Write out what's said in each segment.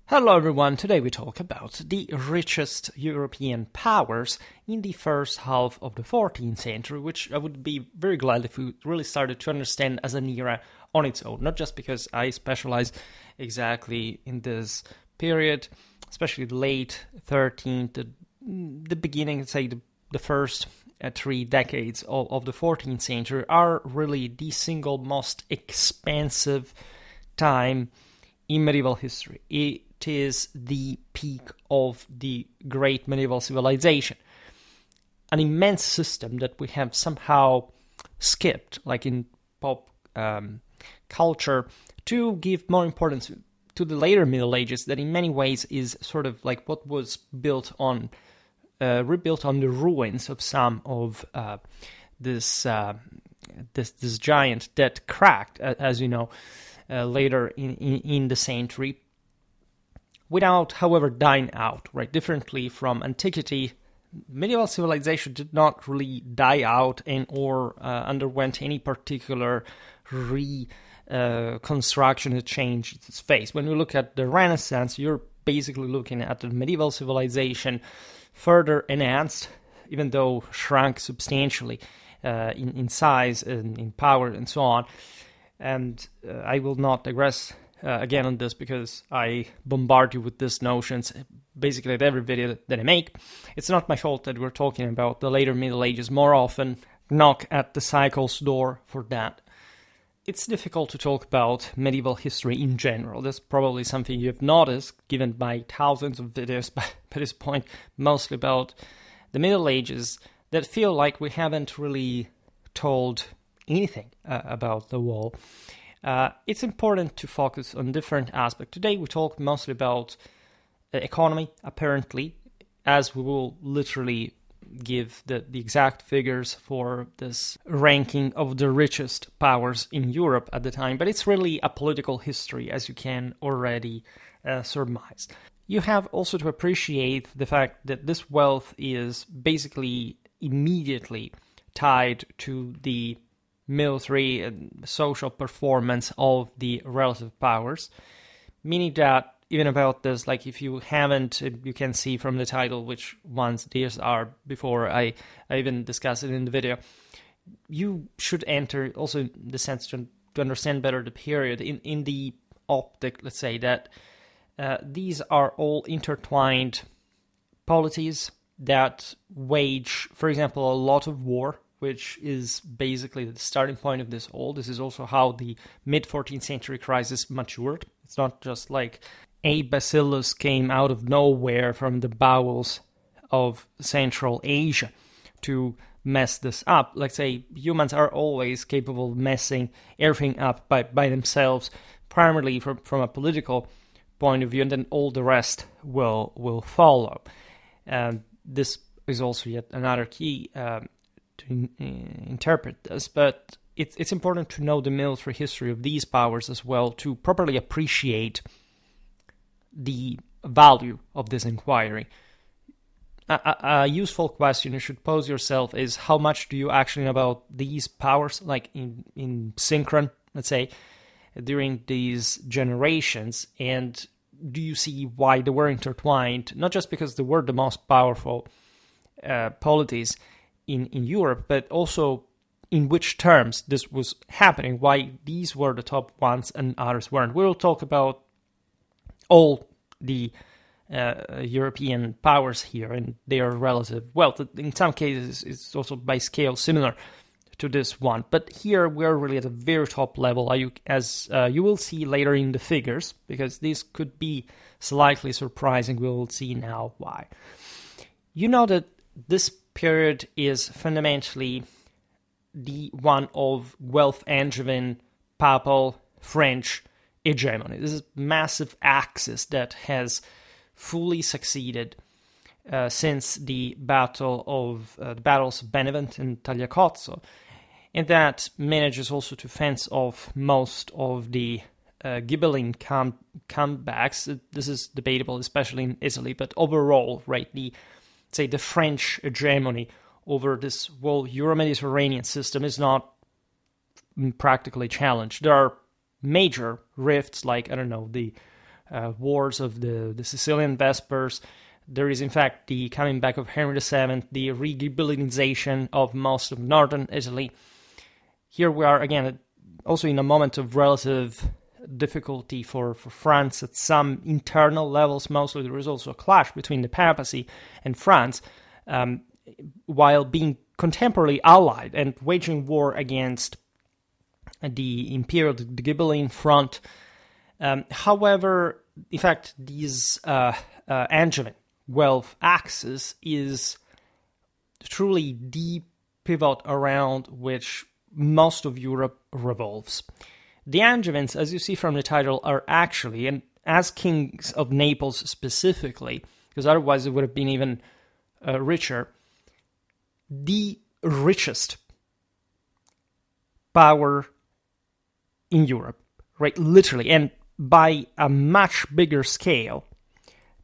Hello everyone, today we talk about the richest European powers in the first half of the 14th century, which I would be very glad if we really started to understand as an era on its own, not just because I specialize exactly in this period, especially the late 13th, the beginning, say the first 3 decades of the 14th century are really the single most expansive time in medieval history. It is the peak of the great medieval civilization. An immense system that we have somehow skipped, like in pop culture, to give more importance to the later Middle Ages, that in many ways is sort of like what was built on, rebuilt on the ruins of some of this giant that cracked, as you know, later in the century, without, however, dying out, right? Differently from antiquity, medieval civilization did not really die out and or underwent any particular reconstruction that changed its face. When we look at the Renaissance, you're basically looking at the medieval civilization further enhanced, even though shrunk substantially in size and in power and so on. And I will not digress again on this because I bombard you with these notions basically at every video that I make. It's not my fault that we're talking about the later Middle Ages more often. Knock at the cycle's door for that. It's difficult to talk about medieval history in general. That's probably something you've noticed, given my thousands of videos by this point, mostly about the Middle Ages, that feel like we haven't really told anything about the wall. It's important to focus on different aspects. Today we talk mostly about economy, apparently, as we will literally give the exact figures for this ranking of the richest powers in Europe at the time, but it's really a political history, as you can already surmise. You have also to appreciate the fact that this wealth is basically immediately tied to the military and social performance of the relative powers, meaning that even about this, like if you haven't, you can see from the title which ones these are before I even discuss it in the video. You should enter also in the sense to understand better the period in the optic, let's say, that these are all intertwined polities that wage, for example, a lot of war, which is basically the starting point of this all. This is also how the mid-14th century crisis matured. It's not just like a bacillus came out of nowhere from the bowels of Central Asia to mess this up. Let's say humans are always capable of messing everything up by themselves, primarily from a political point of view, and then all the rest will follow. This is also yet another key to interpret this, but it's important to know the military history of these powers as well to properly appreciate the value of this inquiry. A useful question you should pose yourself is how much do you actually know about these powers, like in synchron, let's say, during these generations, and do you see why they were intertwined, not just because they were the most powerful polities in Europe, but also in which terms this was happening, why these were the top ones and others weren't. We'll talk about all the European powers here and their relative wealth. In some cases, it's also by scale similar to this one, but here we're really at a very top level, as you will see later in the figures, because these could be slightly surprising. We'll see now why. You know that this period is fundamentally the one of wealth-driven papal French hegemony. This is a massive axis that has fully succeeded since the battles of Benevent and Tagliacozzo, and that manages also to fence off most of the Ghibelline comebacks. This is debatable, especially in Italy, but overall, right, the French hegemony over this whole Euro-Mediterranean system is not practically challenged. There are major rifts, like, I don't know, the wars of the Sicilian Vespers. There is, in fact, the coming back of Henry VII, the re-Ghibellinization of most of northern Italy. Here we are, again, also in a moment of relative difficulty for France at some internal levels. Mostly there is also a clash between the Papacy and France, while being contemporarily allied and waging war against the imperial, the Ghibelline front. However, in fact, these Angevin wealth axis is truly the pivot around which most of Europe revolves. The Angevins, as you see from the title, are actually, and as kings of Naples specifically, because otherwise it would have been even richer, the richest power in Europe, right? Literally, and by a much bigger scale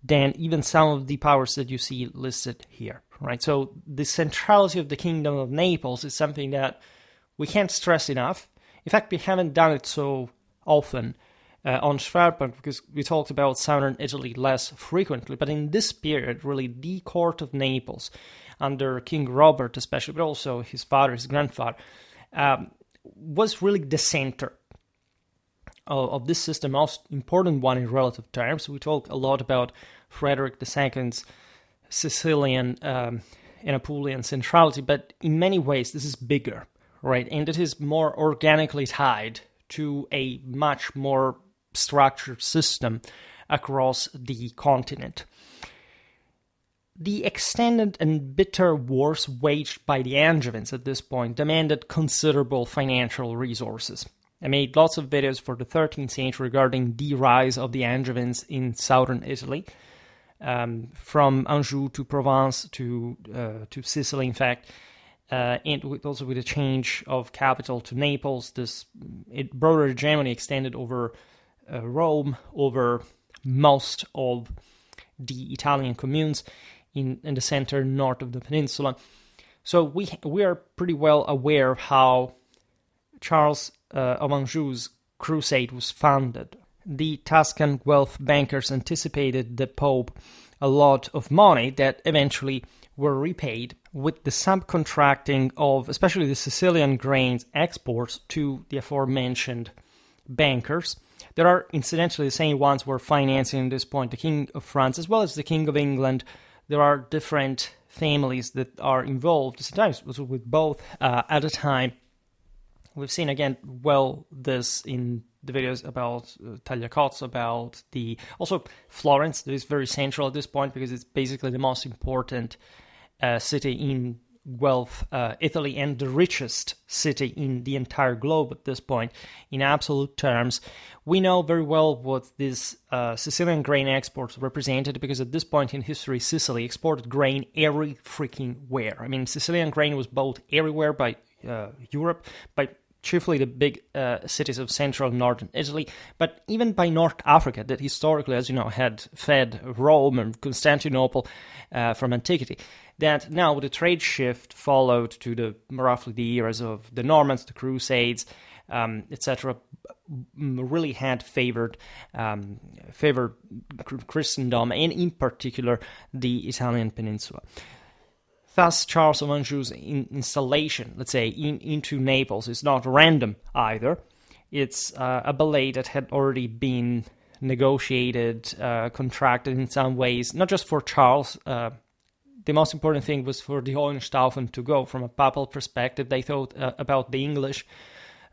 than even some of the powers that you see listed here, right? So the centrality of the Kingdom of Naples is something that we can't stress enough. In fact, we haven't done it so often on Schwerpunkt because we talked about southern Italy less frequently. But in this period, really, the court of Naples, under King Robert especially, but also his father, his grandfather, was really the center of this system, most important one in relative terms. We talk a lot about Frederick II's Sicilian and Apulian centrality, but in many ways this is bigger, right? And it is more organically tied to a much more structured system across the continent. The extended and bitter wars waged by the Angevins at this point demanded considerable financial resources. I made lots of videos for the 13th century regarding the rise of the Angevins in southern Italy, from Anjou to Provence to Sicily, in fact, and also with a change of capital to Naples. This broader hegemony extended over Rome, over most of the Italian communes in the center north of the peninsula. So we are pretty well aware of how Charles of Anjou's crusade was founded. The Tuscan wealth bankers anticipated the Pope a lot of money that eventually were repaid with the subcontracting of especially the Sicilian grains exports to the aforementioned bankers. There are incidentally the same ones who are financing at this point the King of France as well as the King of England. There are different families that are involved, sometimes also with both at a time. We've seen again this in the videos about Tagliacozzo, about also Florence, that is very central at this point because it's basically the most important city in wealth, Italy, and the richest city in the entire globe at this point in absolute terms. We know very well what these Sicilian grain exports represented because at this point in history, Sicily exported grain every freaking where. I mean, Sicilian grain was bought everywhere by Europe, by chiefly the big cities of central and northern Italy, but even by North Africa, that historically, as you know, had fed Rome and Constantinople from antiquity. That now, with the trade shift followed to roughly the eras of the Normans, the Crusades, etc., really had favored Christendom, and in particular the Italian peninsula. Thus, Charles of Anjou's installation, let's say, into Naples is not random either. It's a ballet that had already been negotiated, contracted in some ways, not just for Charles. The most important thing was for the Hohenstaufen to go. From a papal perspective, they thought about the English.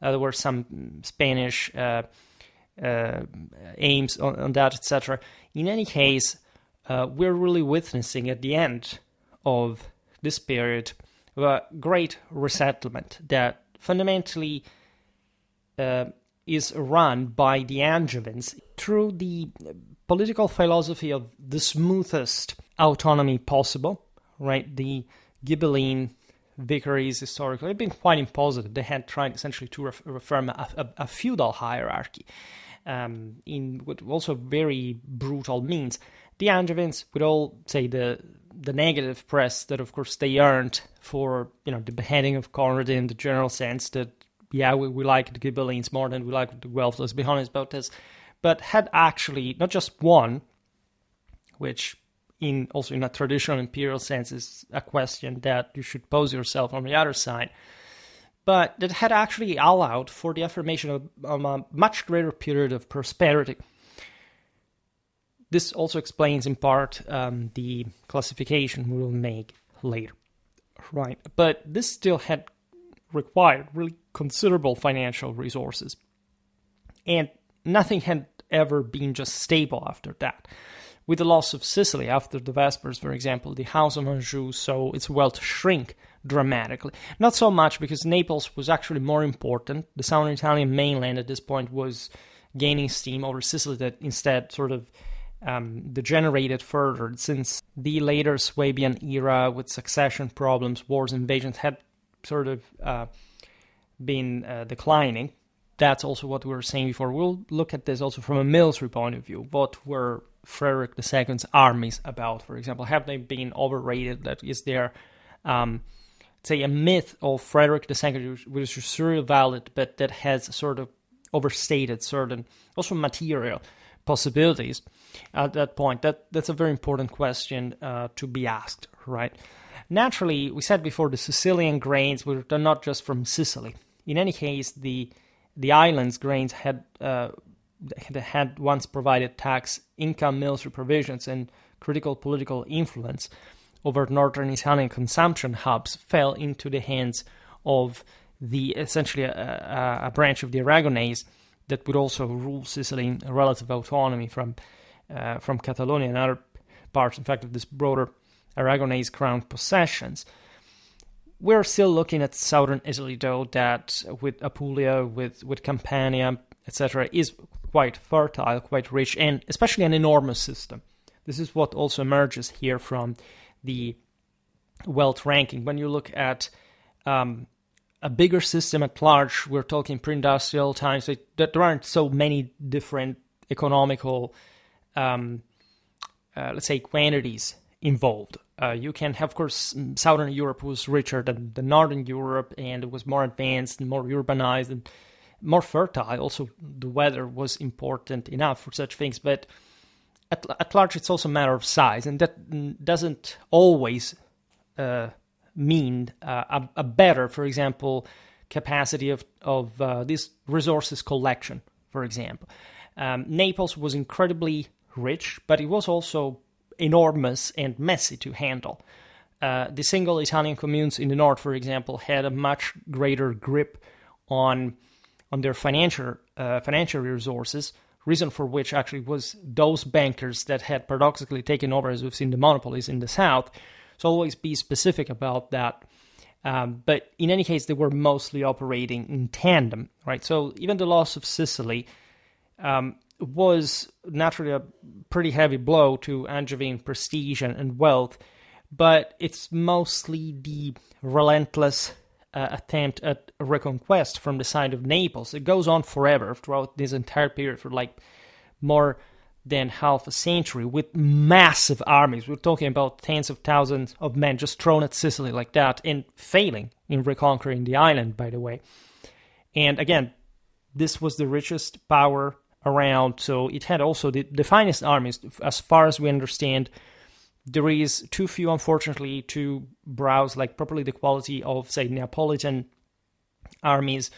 There were some Spanish aims on that, etc. In any case, we're really witnessing at the end of this period a great resettlement that fundamentally is run by the Angevins through the political philosophy of the smoothest autonomy possible, right? The Ghibelline vicaries historically have been quite impositive. They had tried essentially to reform a feudal hierarchy in what also very brutal means. The Angevins would all say the negative press that, of course, they earned for the beheading of Conrad in the general sense that, yeah, we like the Ghibellines more than we like the Guelphs, let's be honest about this. but had actually not just one, which also in a traditional imperial sense is a question that you should pose yourself on the other side, but that had actually allowed for the affirmation of a much greater period of prosperity. This also explains in part the classification we will make later, right? But this still had required really considerable financial resources, and nothing had ever been just stable after that. With the loss of Sicily after the Vespers, for example, the House of Anjou saw its wealth shrink dramatically. Not so much because Naples was actually more important. The southern Italian mainland at this point was gaining steam over Sicily, that instead sort of degenerated further, since the later Swabian era with succession problems, wars, invasions had sort of been declining. That's also what we were saying before. We'll look at this also from a military point of view. What were Frederick II's armies about, for example? Have they been overrated? That is there, say, a myth of Frederick II, which is surely valid, but that has sort of overstated certain also material possibilities at that point? That's a very important question to be asked, right? Naturally, we said before, the Sicilian grains were not just from Sicily. In any case, the island's grains had once provided tax, income, military provisions, and critical political influence over northern Italian consumption hubs fell into the hands of essentially a branch of the Aragonese that would also rule Sicily in relative autonomy from Catalonia and other parts, in fact, of this broader Aragonese crown possessions. We're still looking at southern Italy, though, that with Apulia, with Campania, etc., is quite fertile, quite rich, and especially an enormous system. This is what also emerges here from the wealth ranking. When you look at a bigger system at large, we're talking pre-industrial times, that there aren't so many different economical, let's say, quantities involved. You can have, of course, Southern Europe was richer than the Northern Europe, and it was more advanced and more urbanized and more fertile. Also, the weather was important enough for such things, but at large, it's also a matter of size, and that doesn't always mean a better, for example, capacity of this resources collection, for example. Naples was incredibly rich, but it was also enormous and messy to handle. The single Italian communes in the north, for example, had a much greater grip on their financial resources, reason for which actually was those bankers that had paradoxically taken over, as we've seen, the monopolies in the south. So always be specific about that. But in any case, they were mostly operating in tandem, right? So even the loss of Sicily was naturally a pretty heavy blow to Angevin prestige and wealth, but it's mostly the relentless attempt at reconquest from the side of Naples. It goes on forever throughout this entire period for like more than half a century with massive armies. We're talking about tens of thousands of men just thrown at Sicily like that and failing in reconquering the island, by the way. And again, this was the richest power around, so it had also the finest armies. As far as we understand, there is too few, unfortunately, to browse like properly the quality of, say, Neapolitan armies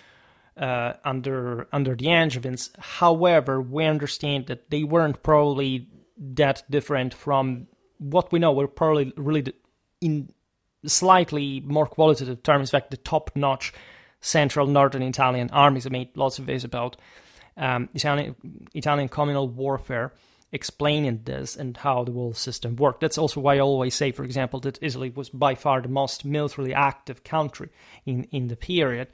under the Angevins. However, we understand that they weren't probably that different from what we know were probably really in slightly more qualitative terms, in fact, the top-notch central northern Italian armies. I made lots of videos about Italian communal warfare, explaining this and how the whole system worked. That's also why I always say, for example, that Italy was by far the most militarily active country in the period.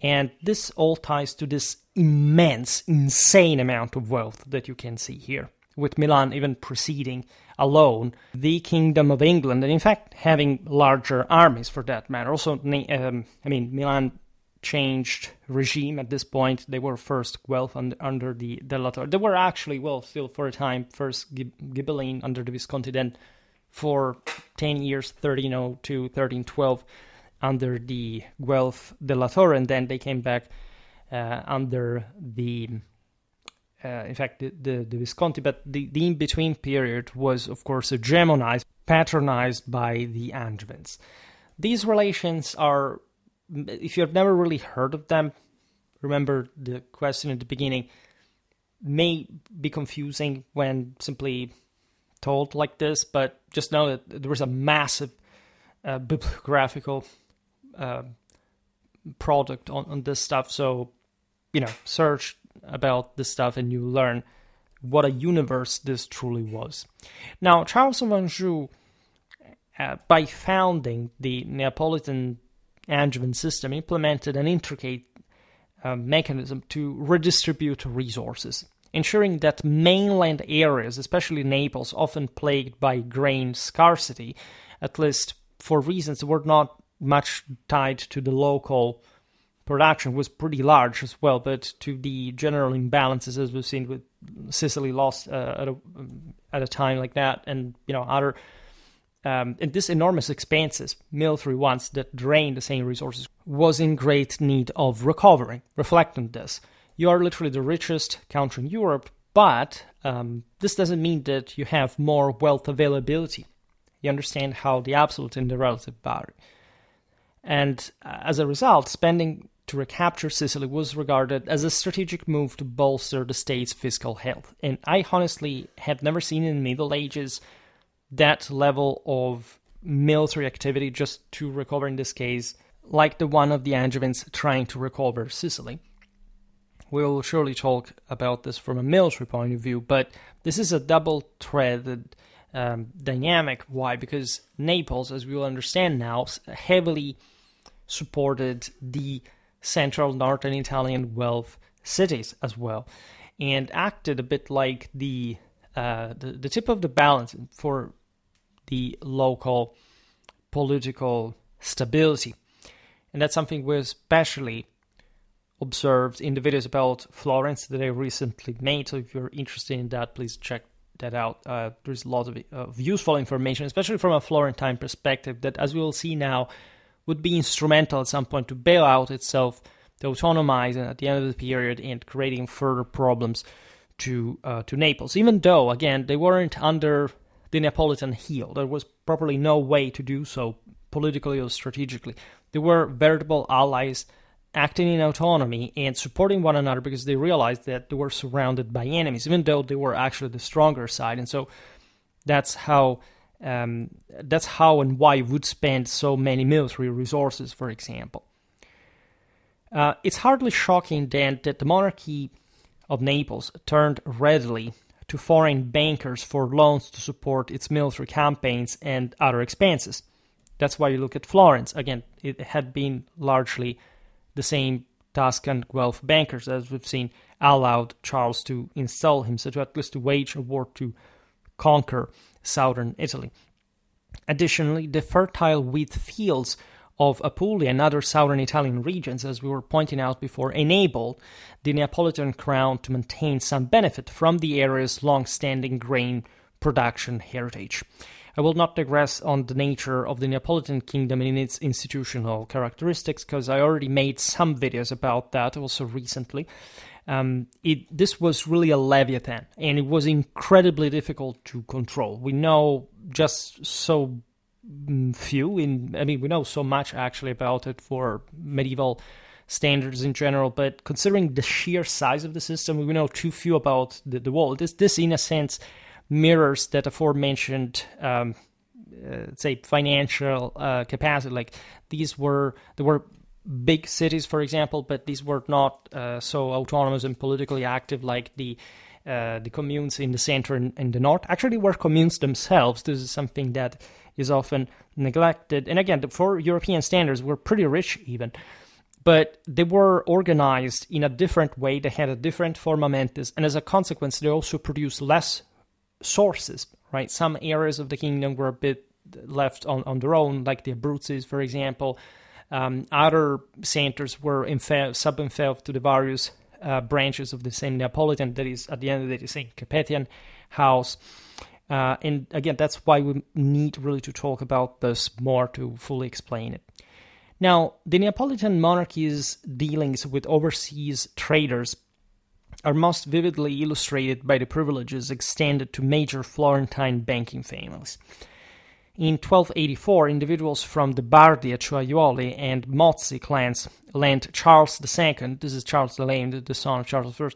And this all ties to this immense, insane amount of wealth that you can see here, with Milan even preceding alone the Kingdom of England, and in fact having larger armies for that matter. Also, Milan changed regime at this point. They were first Guelph under the Della Torre. They were actually, still for a time, first Ghibelline under the Visconti, then for 10 years, 1302, 1312, under the Guelph Della Torre, and then they came back under the in fact, the Visconti, but the in-between period was, of course, hegemonized, patronized by the Angevins. These relations are, if you've never really heard of them, remember the question at the beginning, may be confusing when simply told like this, but just know that there was a massive bibliographical product on this stuff. So, search about this stuff and you learn what a universe this truly was. Now, Charles of Anjou, by founding the Neapolitan Angevin system, implemented an intricate mechanism to redistribute resources, ensuring that mainland areas, especially Naples, often plagued by grain scarcity, at least for reasons that were not much tied to the local production, was pretty large as well, but to the general imbalances, as we've seen with Sicily lost at a time like that, and other and this enormous expanses, military ones that drained the same resources, was in great need of recovering. Reflect on this. You are literally the richest country in Europe, but this doesn't mean that you have more wealth availability. You understand how the absolute and the relative vary. And as a result, spending to recapture Sicily was regarded as a strategic move to bolster the state's fiscal health. And I honestly have never seen in the Middle Ages that level of military activity just to recover, in this case, like the one of the Angevins trying to recover Sicily. We'll surely talk about this from a military point of view, but this is a double-threaded dynamic. Why? Because Naples, as we will understand now, heavily supported the central northern Italian wealth cities as well, and acted a bit like the tip of the balance for the local political stability. And that's something we especially observed in the videos about Florence that I recently made. So if you're interested in that, please check that out. There's a lot of useful information, especially from a Florentine perspective, that, as we will see now, would be instrumental at some point to bail out itself, to autonomize at the end of the period, and creating further problems to Naples. Even though, again, they weren't under the Neapolitan heel. There was properly no way to do so politically or strategically. They were veritable allies acting in autonomy and supporting one another because they realized that they were surrounded by enemies, even though they were actually the stronger side. And so that's how and why would spend so many military resources, for example. It's hardly shocking then that the monarchy of Naples turned readily to foreign bankers for loans to support its military campaigns and other expenses. That's why you look at Florence. Again, it had been largely the same Tuscan Guelph bankers, as we've seen, allowed Charles to install himself, to at least to wage a war to conquer southern Italy. Additionally, the fertile wheat fields of Apulia and other southern Italian regions, as we were pointing out before, enabled the Neapolitan crown to maintain some benefit from the area's long-standing grain production heritage. I will not digress on the nature of the Neapolitan kingdom and its institutional characteristics, because I already made some videos about that also recently. This was really a leviathan, and it was incredibly difficult to control. We know just so few, we know so much actually about it for medieval standards in general, but considering the sheer size of the system, we know too few about the wall. This in a sense mirrors that aforementioned say financial capacity. Like there were big cities, for example, but these were not so autonomous and politically active like the communes in the center and the north. Actually, were communes themselves. This is something that is often neglected. And again, for European standards, were pretty rich even. But they were organized in a different way. They had a different forma mentis. And as a consequence, they also produced less sources, right? Some areas of the kingdom were a bit left on their own, like the Abruzzes, for example. Other centers were sub-involved to the various branches of the same Neapolitan, that is, at the end of the day, the same Capetian house. And again, that's why we need really to talk about this more to fully explain it. Now, the Neapolitan monarchy's dealings with overseas traders are most vividly illustrated by the privileges extended to major Florentine banking families. In 1284, individuals from the Bardi, Acciaiuoli, and Mozzi clans lent Charles II, this is Charles the Lame, the son of Charles I,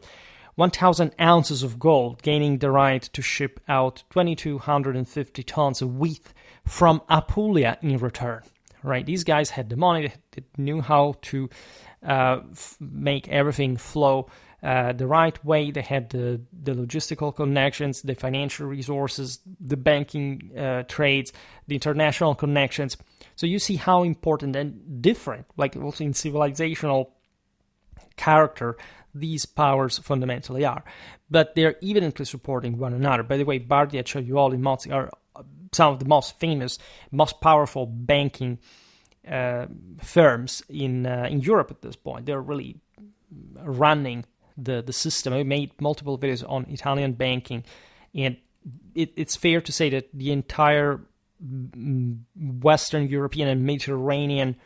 1,000 ounces of gold, gaining the right to ship out 2,250 tons of wheat from Apulia in return. Right, these guys had the money, they knew how to make everything flow the right way. They had the logistical connections, the financial resources, the banking trades, the international connections. So you see how important and different, like also in civilizational character, these powers fundamentally are. But they're evidently supporting one another. By the way, Bardi, Acciaiuoli, Mozzi are some of the most famous, most powerful banking firms in Europe at this point. They're really running the system. I made multiple videos on Italian banking, and it's fair to say that the entire Western European and Mediterranean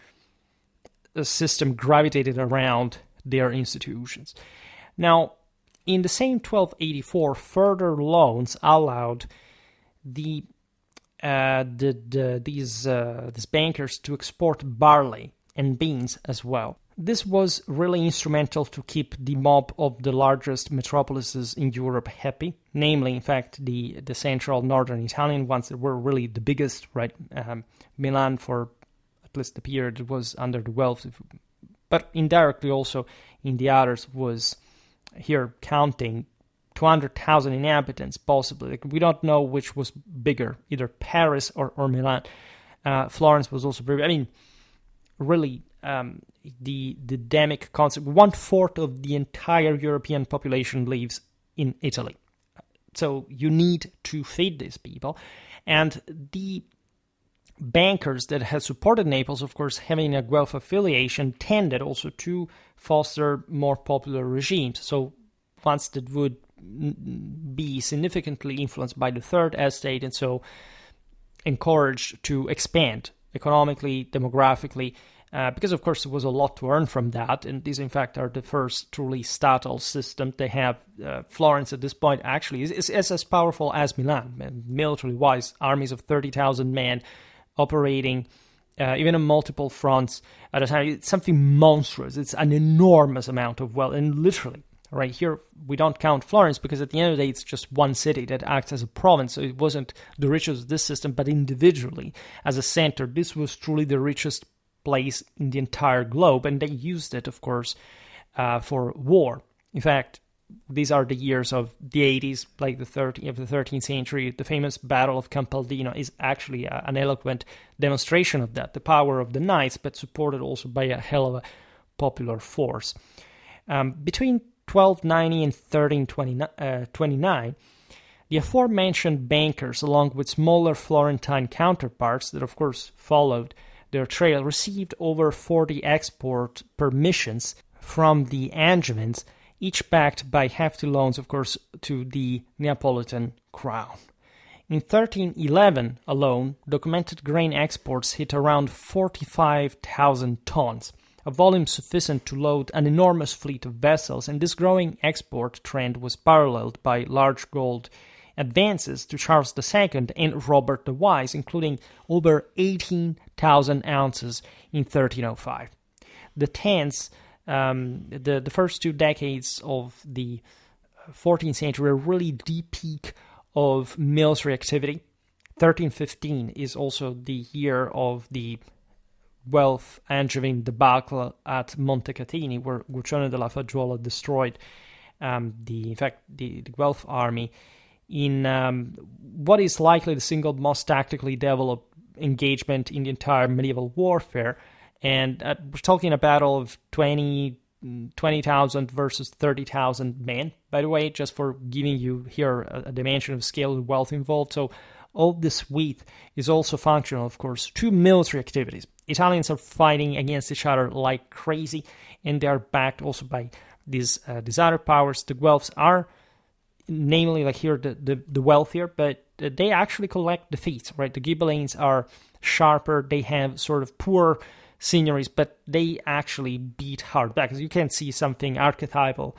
system gravitated around their institutions. Now, in the same 1284, further loans allowed these bankers to export barley and beans as well. This was really instrumental to keep the mob of the largest metropolises in Europe happy, namely, in fact, the central northern Italian ones that were really the biggest, right? Milan, for at least the period, was under the Guelphs, but indirectly also in the others was here counting 200,000 inhabitants, possibly. Like, we don't know which was bigger, either Paris or Milan. Florence was also very, I mean, really, the endemic concept, 1/4 of the entire European population lives in Italy. So you need to feed these people. And the bankers that had supported Naples, of course, having a Guelph affiliation, tended also to foster more popular regimes. So ones that would be significantly influenced by the Third Estate, and so encouraged to expand economically, demographically, because of course there was a lot to earn from that, and these in fact are the first truly statal system. They have Florence at this point actually is as powerful as Milan, military-wise, armies of 30,000 men operating even on multiple fronts at a time. It's something monstrous. It's an enormous amount of wealth, and literally, right here, we don't count Florence because at the end of the day, it's just one city that acts as a province. So it wasn't the richest of this system, but individually, as a center, this was truly the richest place in the entire globe, and they used it, of course, for war. In fact, these are the years of the 80s, like the 13th century. The famous Battle of Campaldino is actually an eloquent demonstration of that, the power of the knights, but supported also by a hell of a popular force. Between 1290 and 1329, the aforementioned bankers, along with smaller Florentine counterparts that, of course, followed their trail, received over 40 export permissions from the Angevins, each backed by hefty loans, of course, to the Neapolitan crown. In 1311 alone, documented grain exports hit around 45,000 tons, a volume sufficient to load an enormous fleet of vessels, and this growing export trend was paralleled by large gold advances to Charles II and Robert the Wise, including over 18,000 ounces in 1305. The first 2 decades of the 14th century were really the peak of military activity. 1315 is also the year of the Guelph Angevin debacle at Montecatini, where Guccione della Faggiola destroyed the Guelph army in what is likely the single most tactically developed engagement in the entire medieval warfare. And we're talking a battle of 20,000 versus 30,000 men, by the way, just for giving you here a dimension of scale of wealth involved. So all this wheat is also functional, of course, to military activities. Italians are fighting against each other like crazy, and they are backed also by these other powers. The Guelphs are, namely, like here, the wealthier, but they actually collect defeats, right? The Ghibellines are sharper. They have sort of poor signories, but they actually beat hard back. As you can see something archetypal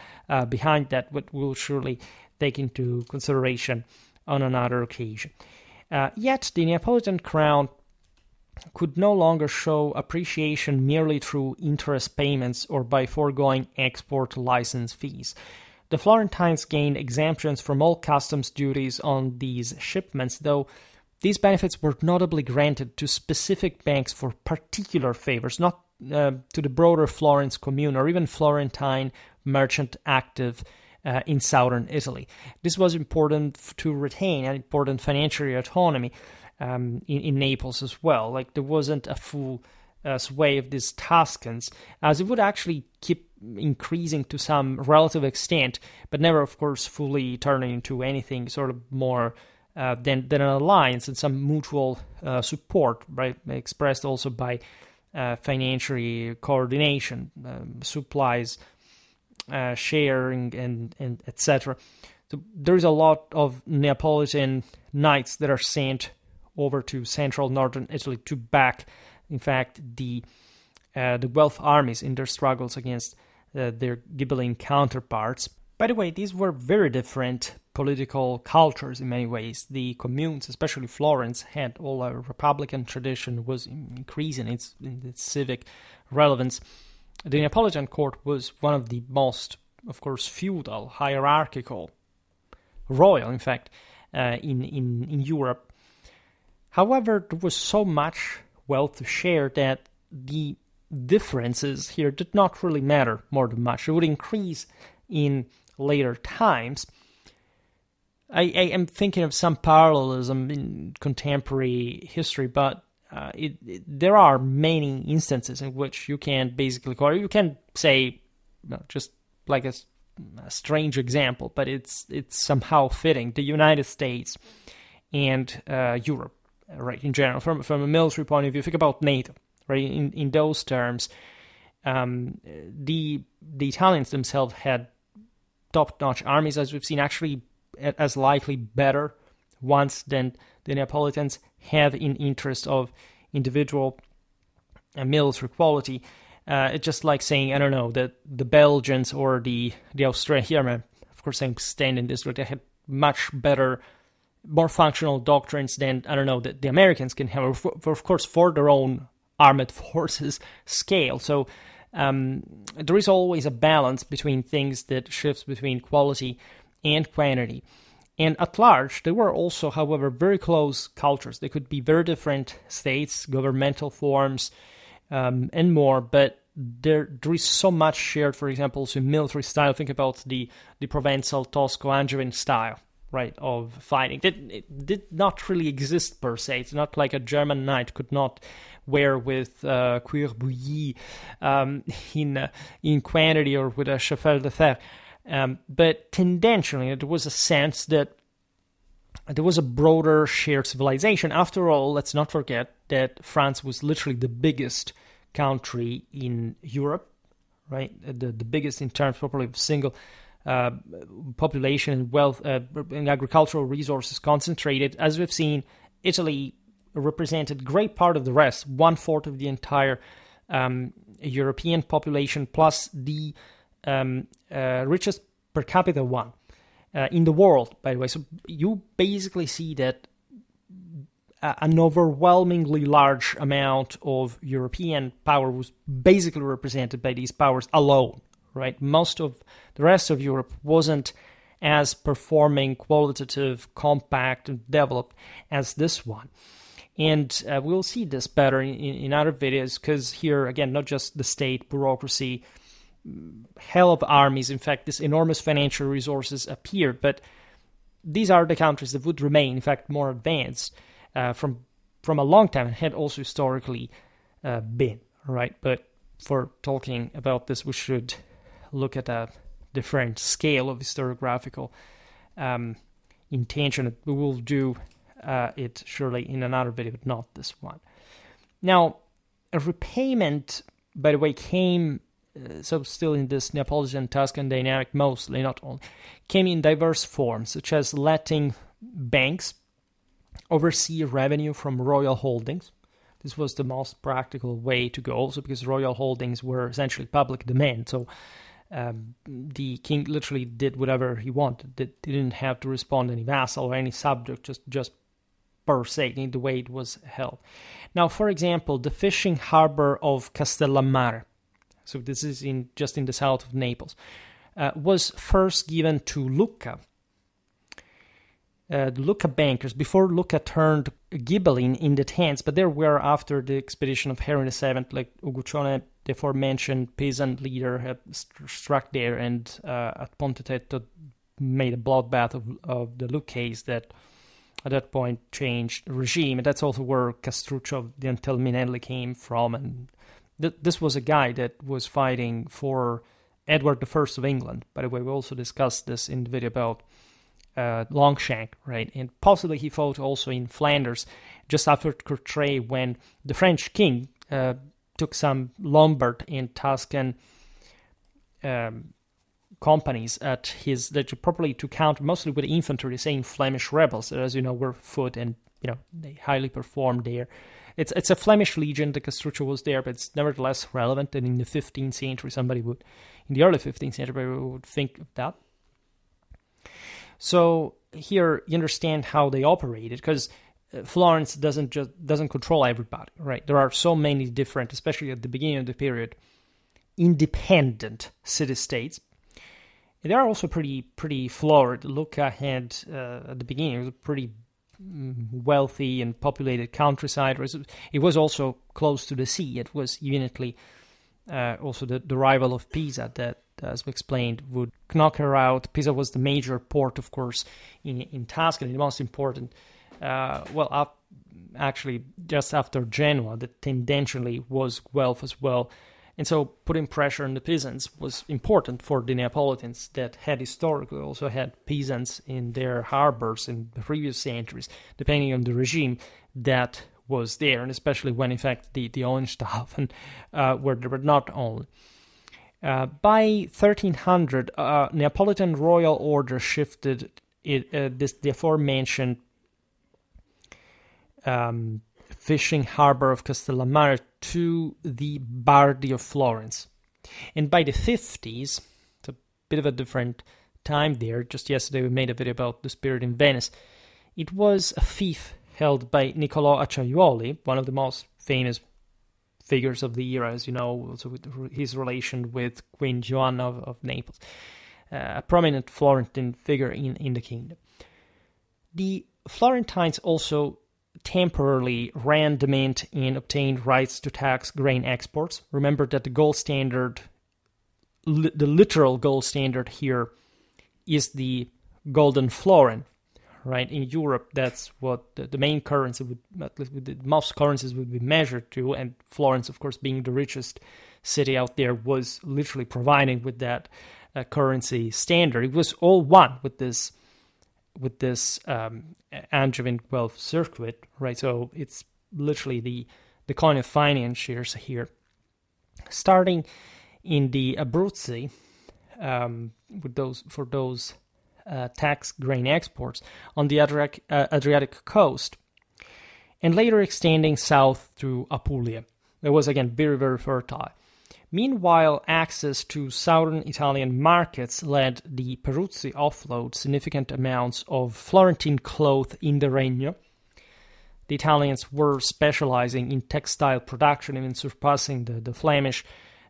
behind that, what we'll surely take into consideration on another occasion. Yet the Neapolitan crown could no longer show appreciation merely through interest payments or by foregoing export license fees. The Florentines gained exemptions from all customs duties on these shipments, though these benefits were notably granted to specific banks for particular favors, not to the broader Florence commune or even Florentine merchant active in southern Italy. This was important to retain an important financial autonomy in Naples as well. Like, there wasn't a full sway of these Tuscans, as it would actually keep increasing to some relative extent, but never, of course, fully turning into anything sort of more than an alliance and some mutual support, right? Expressed also by financial coordination, supplies, sharing, and etc. So there is a lot of Neapolitan knights that are sent over to central northern Italy to back, in fact, the Guelph armies in their struggles against their Ghibelline counterparts. By the way, these were very different political cultures in many ways. The communes, especially Florence, had all a republican tradition, was increasing its civic relevance. The Neapolitan court was one of the most, of course, feudal, hierarchical, royal, in fact, in Europe. However, there was so much wealth to share that the differences here did not really matter more than much. It would increase in later times. I am thinking of some parallelism in contemporary history, but there are many instances in which you can basically, or you can say, just like a strange example, but it's somehow fitting, the United States and Europe, right, in general, from a military point of view. Think about NATO, right? In those terms, the Italians themselves had top-notch armies, as we've seen, actually as likely better ones than the Neapolitans have in interest of individual military quality. It's just like saying, I don't know, that the Belgians or the Australians, here, of course I'm standing this, they had much better, more functional doctrines than, I don't know, that the Americans can have, of course, for their own armed forces scale. So there is always a balance between things that shifts between quality and quantity. And at large, there were also, however, very close cultures. They could be very different states, governmental forms, and more, but there is so much shared, for example, also in military style. Think about the Provençal, Tosco-Angevin style, right, of fighting. It did not really exist per se. It's not like a German knight could not wear with cuir bouilli in quantity or with a chapelle de fer. But tendentially, there was a sense that there was a broader shared civilization. After all, let's not forget that France was literally the biggest country in Europe, right? The biggest in terms probably of single population and wealth and agricultural resources concentrated. As we've seen, Italy represented great part of the rest, 1/4 of the entire European population, plus the richest per capita one in the world, by the way. So you basically see that an overwhelmingly large amount of European power was basically represented by these powers alone, right? Most of the rest of Europe wasn't as performing, qualitative, compact, and developed as this one. And we'll see this better in other videos, because here, again, not just the state, bureaucracy, hell of armies, in fact, this enormous financial resources appeared, but these are the countries that would remain, in fact, more advanced from a long time, and had also historically been, right? But for talking about this, we should look at a different scale of historiographical intention. We will do it surely in another video, but not this one. Now, a repayment, by the way, came, so still in this Neapolitan-Tuscan dynamic mostly, not only, came in diverse forms, such as letting banks oversee revenue from royal holdings. This was the most practical way to go, also because royal holdings were essentially public domain. So the king literally did whatever he wanted. He didn't have to respond to any vassal or any subject, just per se, in the way it was held. Now, for example, the fishing harbor of Castellammare, so this is just in the south of Naples, was first given to Lucca. The Lucca bankers, before Lucca turned Ghibelline in the 10s, but there were after the expedition of Henry VII, like Uguccione, the aforementioned peasant leader, had struck there, and at Pontetetto made a bloodbath of the Lucchese that at that point changed the regime. And that's also where Castruccio di Antelminelli came from. And this was a guy that was fighting for Edward I of England. By the way, we also discussed this in the video about Longshank, right? And possibly he fought also in Flanders just after Courtrai, when the French king took some Lombard and Tuscan companies at his, that properly to counter mostly with infantry, the same Flemish rebels, as you know, were foot, and they highly performed there. It's a Flemish legion. The Castruccio was there, but it's nevertheless relevant. And in the 15th century, in the early 15th century, would think of that. So here you understand how they operated, because Florence doesn't control everybody, right? There are so many different, especially at the beginning of the period, independent city-states. They are also pretty flawed. Lucca had, at the beginning, it was a pretty wealthy and populated countryside. It was also close to the sea. It was evidently also the rival of Pisa that, as we explained, would knock her out. Pisa was the major port, of course, in Tuscany, the most important. Actually, just after Genoa, that tendentially was Guelph as well. And so putting pressure on the peasants was important for the Neapolitans that had historically also had peasants in their harbors in the previous centuries, depending on the regime that was there, and especially when, in fact, the Hohenstaufen were not owned. By 1300, Neapolitan royal order shifted the aforementioned fishing harbor of Castellammare to the Bardi of Florence. And by the 50s, it's a bit of a different time there. Just yesterday we made a video about the spirit in Venice. It was a fief held by Niccolò Acciaiuoli, one of the most famous figures of the era, as you know, also with his relation with Queen Joanna of Naples, a prominent Florentine figure in the kingdom. The Florentines also temporarily ran the mint and obtained rights to tax grain exports. Remember that the gold standard, the literal gold standard here, is the golden florin, right? In Europe, that's what the main currency would, at least most currencies would be measured to, and Florence, of course, being the richest city out there, was literally providing with that currency standard. It was all one with this Angevin Guelph circuit, right? So it's literally the coin of financiers here. Starting in the Abruzzi, with those tax grain exports on the Adriatic coast, and later extending south to Apulia. It was again very, very fertile. Meanwhile, access to southern Italian markets led the Peruzzi offload significant amounts of Florentine cloth in the Regno. The Italians were specializing in textile production, even surpassing the Flemish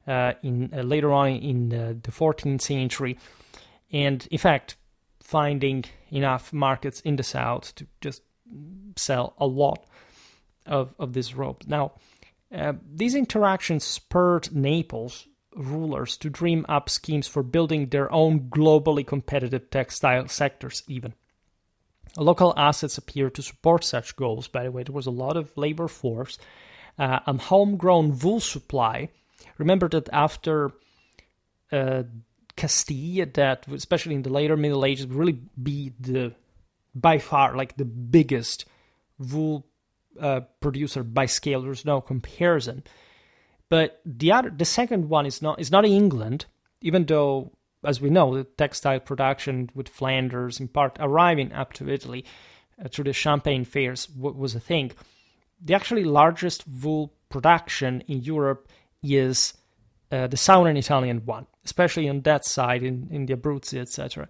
later on in the 14th century, and in fact finding enough markets in the south to just sell a lot of this rope. Now, these interactions spurred Naples rulers to dream up schemes for building their own globally competitive textile sectors even. Local assets appeared to support such goals. By the way, there was a lot of labor force, a homegrown wool supply. Remember that after Castile, that especially in the later Middle Ages, would really be by far like the biggest wool producer by scale. There's no comparison. But the second one is not England, even though, as we know, the textile production with Flanders in part arriving up to Italy through the Champagne fairs was a thing. the actually largest wool production in Europe is the southern Italian one, especially on that side in the Abruzzi, etc.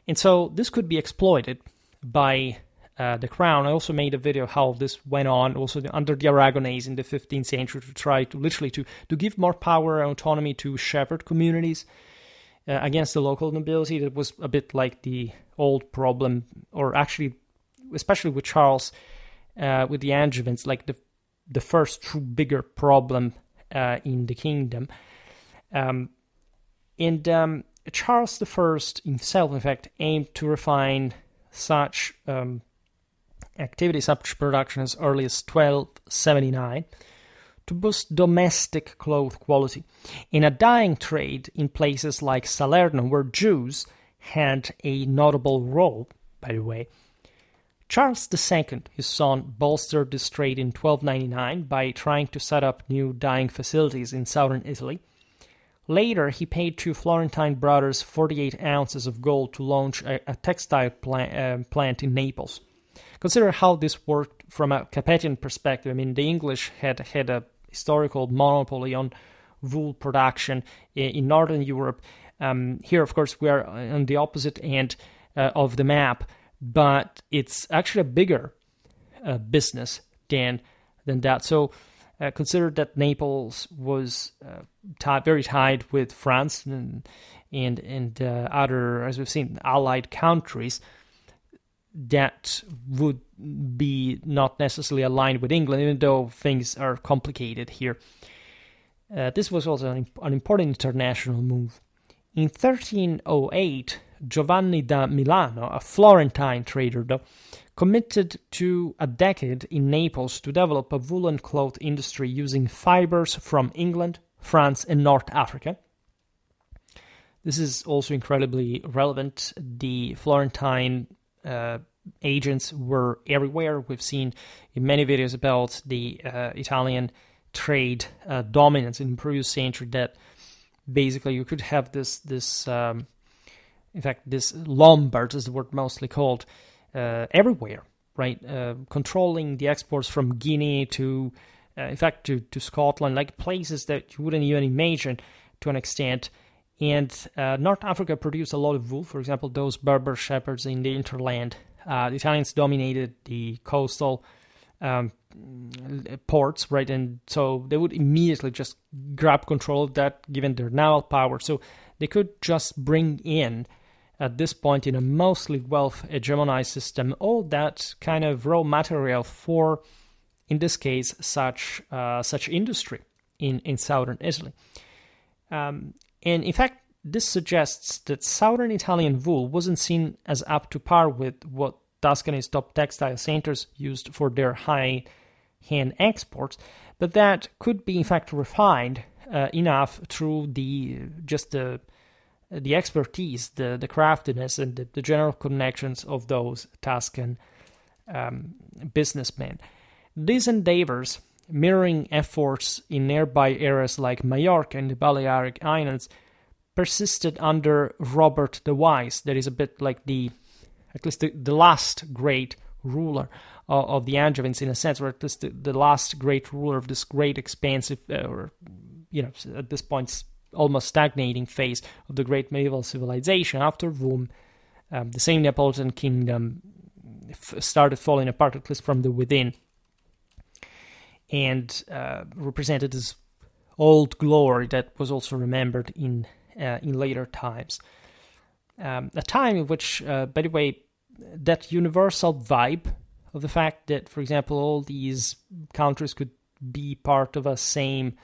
And so this could be exploited by the crown. I also made a video how this went on, also under the Aragonese in the 15th century, to try to literally to give more power and autonomy to shepherd communities against the local nobility. That was a bit like the old problem, or actually, especially with Charles, with the Angevins, like the first true bigger problem in the kingdom. Charles I himself, in fact, aimed to refine such activity, such production as early as 1279, to boost domestic cloth quality. In a dyeing trade in places like Salerno, where Jews had a notable role, by the way, Charles II, his son, bolstered this trade in 1299 by trying to set up new dyeing facilities in southern Italy. Later, he paid two Florentine brothers 48 ounces of gold to launch a textile plant in Naples. Consider how this worked from a Capetian perspective. I mean, the English had a historical monopoly on wool production in Northern Europe. Here, of course, we are on the opposite end of the map, but it's actually a bigger business than that. So consider that Naples was very tied with France and other, as we've seen, allied countries that would be not necessarily aligned with England, even though things are complicated here. This was also an important international move. In 1308, Giovanni da Milano, a Florentine trader, though, committed to a decade in Naples to develop a woolen cloth industry using fibers from England, France, and North Africa. This is also incredibly relevant. The Florentine agents were everywhere. We've seen in many videos about the Italian trade dominance in the previous century, that basically you could have this in fact, this Lombard is the word mostly called, everywhere, right? Controlling the exports from Guinea to, in fact, to Scotland, like places that you wouldn't even imagine to an extent. And North Africa produced a lot of wool. For example, those Berber shepherds in the hinterland. The Italians dominated the coastal ports, right? And so they would immediately just grab control of that, given their naval power. So they could just bring in, at this point in a mostly wealth hegemonized system, all that kind of raw material for, in this case, such industry in southern Italy. And in fact, this suggests that southern Italian wool wasn't seen as up to par with what Tuscany's top textile centers used for their high-end exports, but that could be in fact refined enough through the expertise, the craftiness, and the general connections of those Tuscan businessmen. These endeavors, mirroring efforts in nearby areas like Majorca and the Balearic Islands, persisted under Robert the Wise. That is a bit like at least the last great ruler of the Angevins, in a sense, or at least the last great ruler of this great expansive, at this point, almost stagnating phase of the great medieval civilization, after whom the same Neapolitan kingdom started falling apart, at least from the within, and represented this old glory that was also remembered in later times. A time in which, by the way, that universal vibe of the fact that, for example, all these countries could be part of a same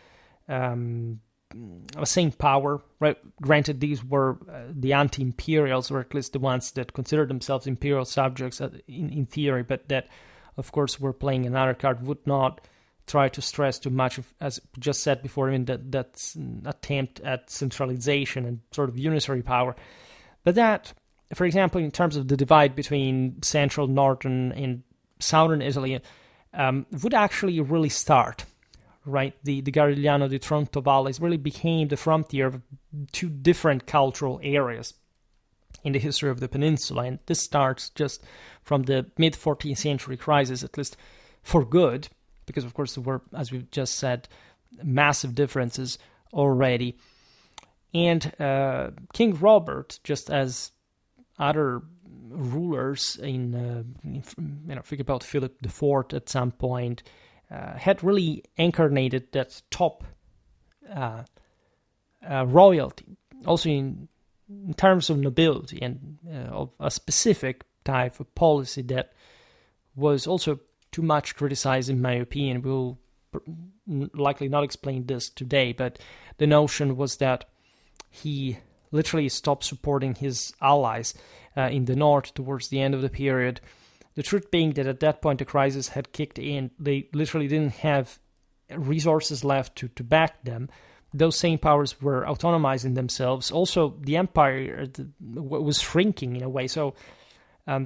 power, right? Granted, these were the anti-imperials, or at least the ones that considered themselves imperial subjects in theory, but that, of course, were playing another card, would not try to stress too much, as just said before, I mean, that's an attempt at centralization and sort of unitary power. But that, for example, in terms of the divide between central, northern, and southern Italy, would actually really start, right? The Garigliano di Tronto valleys really became the frontier of two different cultural areas in the history of the peninsula, and this starts just from the mid-14th century crisis, at least for good, because of course there were, as we've just said, massive differences already. And King Robert, just as other rulers think about Philip IV at some point, had really incarnated that top royalty, also in terms of nobility and of a specific type of policy that was also too much criticized, in my opinion. We'll likely not explain this today, but the notion was that he literally stopped supporting his allies in the north towards the end of the period. The truth being that at that point the crisis had kicked in. They literally didn't have resources left to back them. Those same powers were autonomizing themselves. Also, the empire was shrinking in a way. So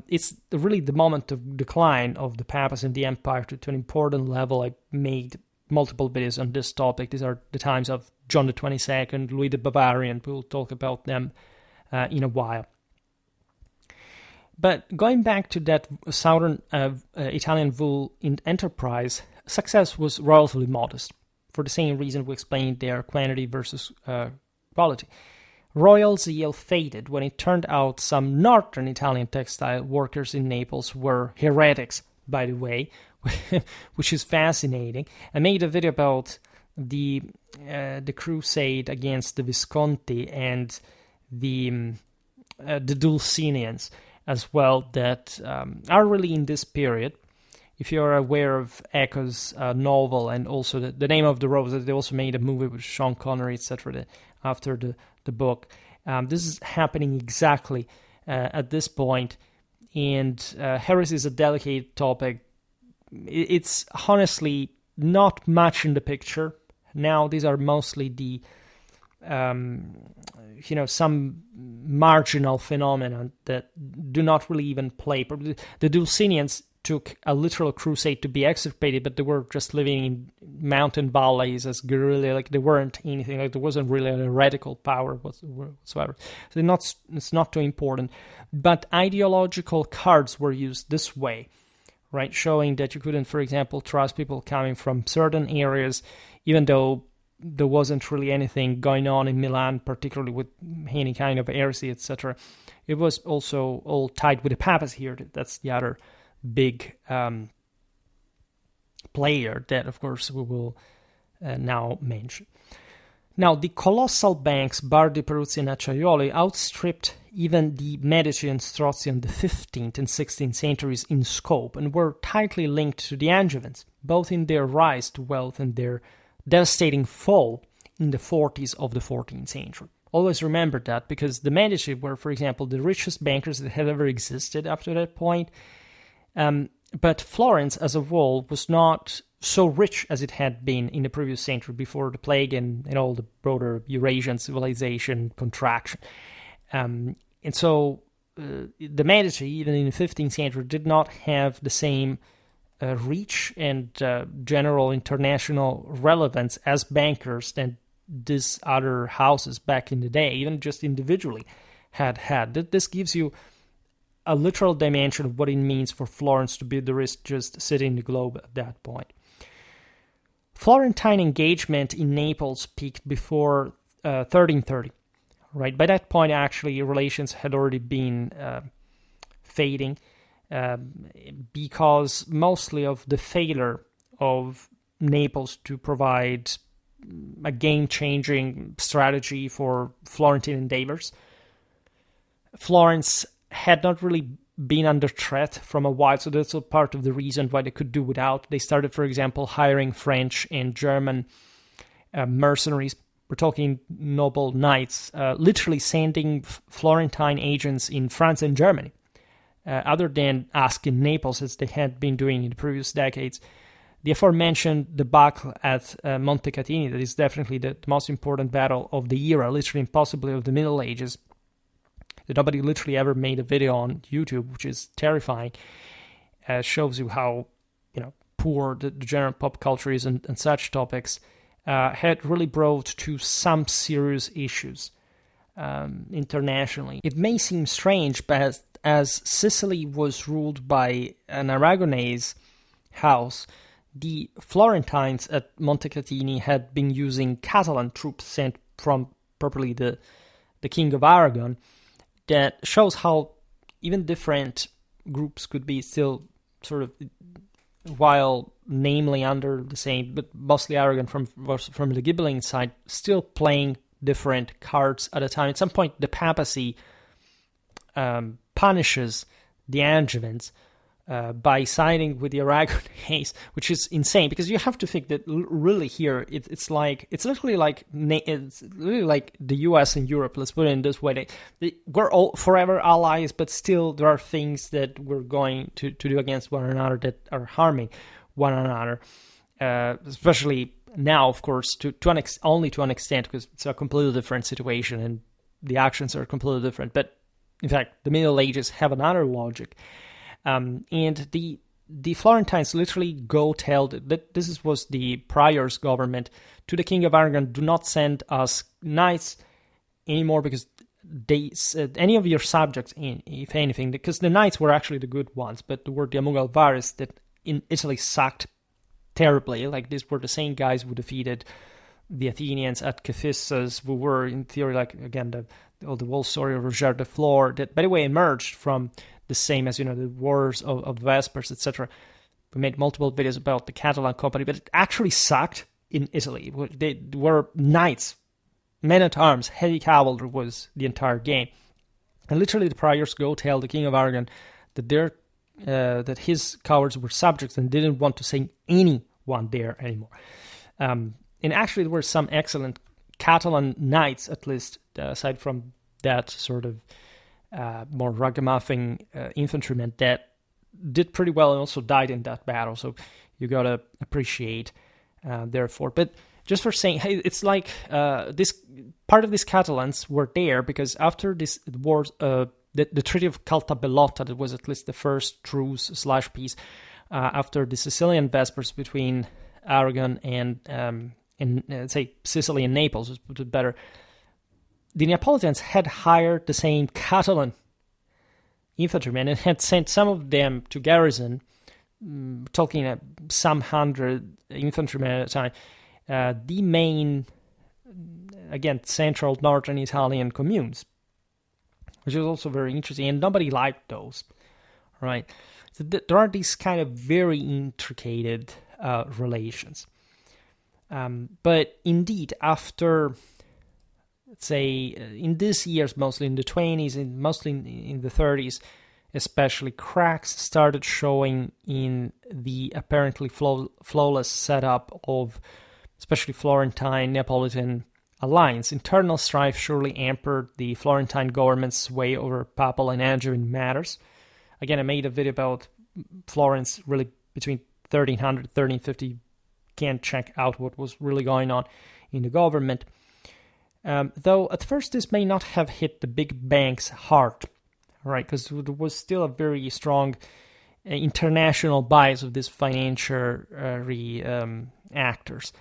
it's really the moment of decline of the papacy and the empire to an important level. I made multiple videos on this topic. These are the times of John the 22nd, Louis the Bavarian. We'll talk about them in a while. But going back to that southern Italian wool enterprise, success was relatively modest, for the same reason we explained there, quantity versus quality. Royal zeal faded when it turned out some northern Italian textile workers in Naples were heretics, by the way, which is fascinating. I made a video about the crusade against the Visconti and the Dulcinians as well, that are really in this period. If you're aware of Eco's novel and also the Name of the Rose, they also made a movie with Sean Connery, etc. after the book. This is happening exactly at this point, and heresy is a delicate topic. It's honestly not much in the picture. Now these are mostly the some marginal phenomenon that do not really even play. The Dulcinians took a literal crusade to be extirpated, but they were just living in mountain valleys as guerrilla, like they weren't anything, like there wasn't really a heretical power whatsoever. So it's not too important. But ideological cards were used this way, right? Showing that you couldn't, for example, trust people coming from certain areas, even though there wasn't really anything going on in Milan, particularly with any kind of heresy, etc. It was also all tied with the papacy here. That's the other big player that, of course, we will now mention. Now, the colossal banks Bardi, Peruzzi, and Acciaioli outstripped even the Medici and Strozzi in the 15th and 16th centuries in scope and were tightly linked to the Angevins, both in their rise to wealth and their devastating fall in the 40s of the 14th century. Always remember that, because the Medici were, for example, the richest bankers that had ever existed up to that point. But Florence as a whole was not so rich as it had been in the previous century before the plague and all the broader Eurasian civilization contraction. And so the Medici, even in the 15th century, did not have the same reach and general international relevance as bankers than these other houses back in the day, even just individually had. This gives you a literal dimension of what it means for Florence to be the richest city in the globe at that point. Florentine engagement in Naples peaked before 1330, right? By that point, actually, relations had already been fading because mostly of the failure of Naples to provide a game-changing strategy for Florentine endeavors. Florence had not really been under threat from a while, so that's a part of the reason why they could do without. They started, for example, hiring French and German mercenaries. We're talking noble knights, literally sending Florentine agents in France and Germany, other than asking Naples, as they had been doing in the previous decades. The aforementioned debacle at Montecatini, that is definitely the most important battle of the era, literally and possibly of the Middle Ages, that nobody literally ever made a video on YouTube, which is terrifying. Shows you how poor the general pop culture is and such topics. Had really brought to some serious issues internationally. It may seem strange, but as Sicily was ruled by an Aragonese house, the Florentines at Montecatini had been using Catalan troops sent from probably the King of Aragon. That shows how even different groups could be still sort of, while namely under the same, but mostly Aragon from the Ghibelline side, still playing different cards at a time. At some point, the Papacy punishes the Angevins by siding with the Aragonese, which is insane, because you have to think that really here it's literally like the U.S. and Europe. Let's put it in this way: we're all forever allies, but still there are things that we're going to do against one another that are harming one another. Especially now, of course, only to an extent, because it's a completely different situation and the actions are completely different. But in fact, the Middle Ages have another logic. And the Florentines literally go tell that this was the prior's government to the King of Aragon: do not send us knights anymore, because they said any of your subjects, if anything, because the knights were actually the good ones, but there were the Amugalvares that in Italy sucked terribly. Like, these were the same guys who defeated the Athenians at Cephissus, who were in theory, like, again, the whole story of Roger de Flor, that by the way emerged from the same as, the wars of Vespers, etc. We made multiple videos about the Catalan company, but it actually sucked in Italy. They were knights, men-at-arms, heavy cavalry was the entire game. And literally the priors go tell the King of Aragon that that his cowards were subjects and didn't want to send anyone there anymore. And actually there were some excellent Catalan knights, at least, aside from that sort of more ragamuffin infantrymen, that did pretty well and also died in that battle. So you gotta appreciate therefore. But just for saying, hey, it's like this part of these Catalans were there because after this war, the Treaty of Caltabellotta, that was at least the first truce/peace after the Sicilian Vespers between Aragon and say Sicily and Naples, was put it better. The Neapolitans had hired the same Catalan infantrymen and had sent some of them to garrison, talking some hundred infantrymen at a time, the main, again, central northern Italian communes, which is also very interesting, and nobody liked those, right? So there are these kind of very intricate relations. But indeed, after, let's say, in these years, mostly in the 20s and mostly in the 30s, especially, cracks started showing in the apparently flawless setup of especially Florentine Neapolitan alliance. Internal strife surely hampered the Florentine government's sway over Papal and Angevin matters. Again, I made a video about Florence really between 1300 1350. Can't check out what was really going on in the government. Though at first this may not have hit the big banks hard, right? Because there was still a very strong international bias of these financial actors.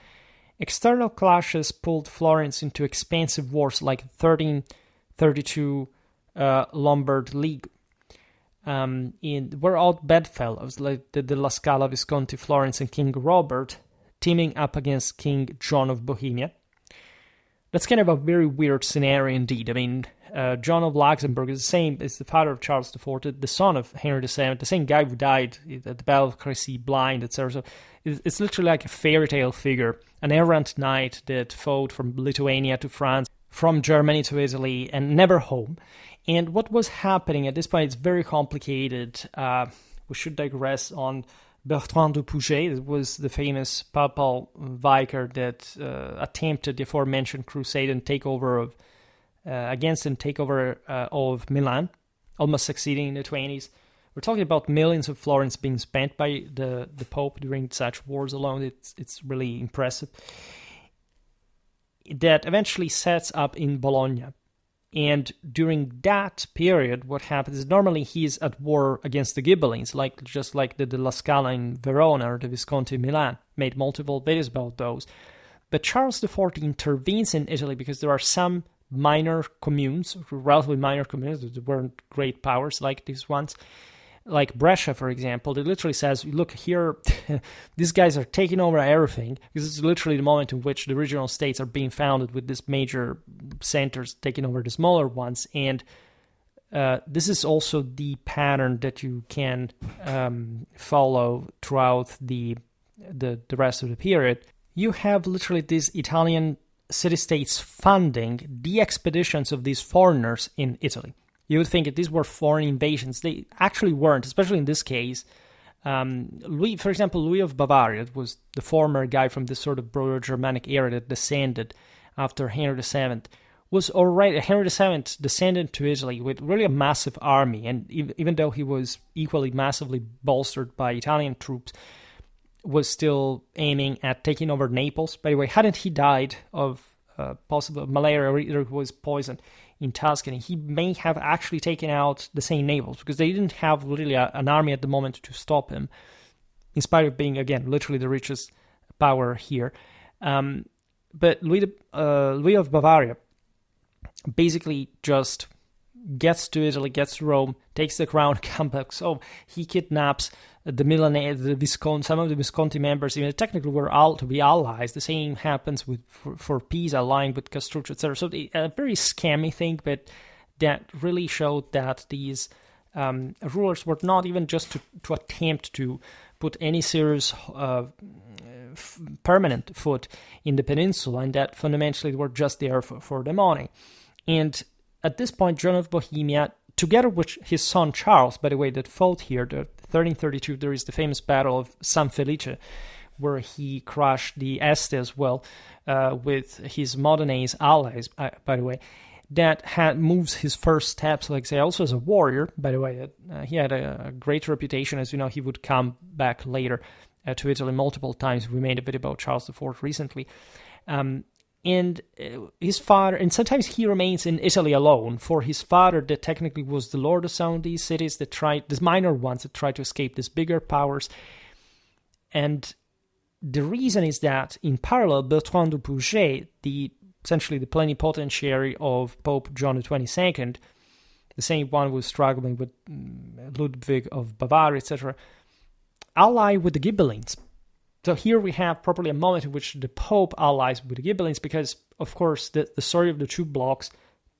External clashes pulled Florence into expansive wars like 1332 Lombard League. Were all bedfellows like the La Scala, Visconti, Florence, and King Robert teaming up against King John of Bohemia. That's kind of a very weird scenario indeed. I mean, John of Luxembourg is the same as the father of Charles IV, the son of Henry VII, the same guy who died at the Battle of Crécy blind, etc. So it's literally like a fairy tale figure, an errant knight that fought from Lithuania to France, from Germany to Italy, and never home. And what was happening at this point is very complicated. We should digress on Bertrand de Pouget. It was the famous papal vicar that attempted the aforementioned crusade and takeover of Milan, almost succeeding in the 20s. We're talking about millions of florins being spent by the Pope during such wars alone. It's really impressive. That eventually sets up in Bologna. And during that period, what happens is normally he's at war against the Ghibellines, just like the La Scala in Verona or the Visconti in Milan. Made multiple videos about those. But Charles IV intervenes in Italy because there are some minor communes, relatively minor communes, that weren't great powers like these ones, like Brescia, for example, that literally says, look, here, these guys are taking over everything, because it's literally the moment in which the regional states are being founded with these major centers taking over the smaller ones. And this is also the pattern that you can follow throughout the rest of the period. You have literally these Italian city-states funding the expeditions of these foreigners in Italy. You would think that these were foreign invasions. They actually weren't, especially in this case. Louis, for example, Louis of Bavaria was the former guy from this sort of broader Germanic era that descended after Henry VII. Was already Henry VII descended to Italy with really a massive army, and even though he was equally massively bolstered by Italian troops, was still aiming at taking over Naples. By the way, hadn't he died of possible malaria, or either was poisoned in Tuscany, he may have actually taken out the same Naples, because they didn't have really an army at the moment to stop him, in spite of being, again, literally the richest power here. But Louis of Bavaria basically just gets to Italy, gets to Rome, takes the crown, comes back. So he kidnaps the Milan, some of the Visconti members, even technically were all to be allies. The same happens for Pisa, allying with Castruccio, etc. So a very scammy thing, but that really showed that these rulers were not even just to attempt to put any serious permanent foot in the peninsula, and that fundamentally they were just there for the money. And at this point, John of Bohemia, together with his son Charles, by the way, that fought here, the 1332, there is the famous Battle of San Felice, where he crushed the Este as well, with his Modenese allies, by the way, that moves his first steps, like say, also as a warrior, by the way. He had a great reputation. As you know, he would come back later to Italy multiple times. We made a video about Charles IV recently. And his father, and sometimes he remains in Italy alone, for his father that technically was the lord of some of these cities that tried, these minor ones that tried to escape these bigger powers. And the reason is that in parallel, Bertrand du Pouget, essentially the plenipotentiary of Pope John XXII, the same one who was struggling with Ludwig of Bavaria, etc., allied with the Ghibellines. So here we have properly a moment in which the Pope allies with the Ghibellines, because, of course, the story of the two blocks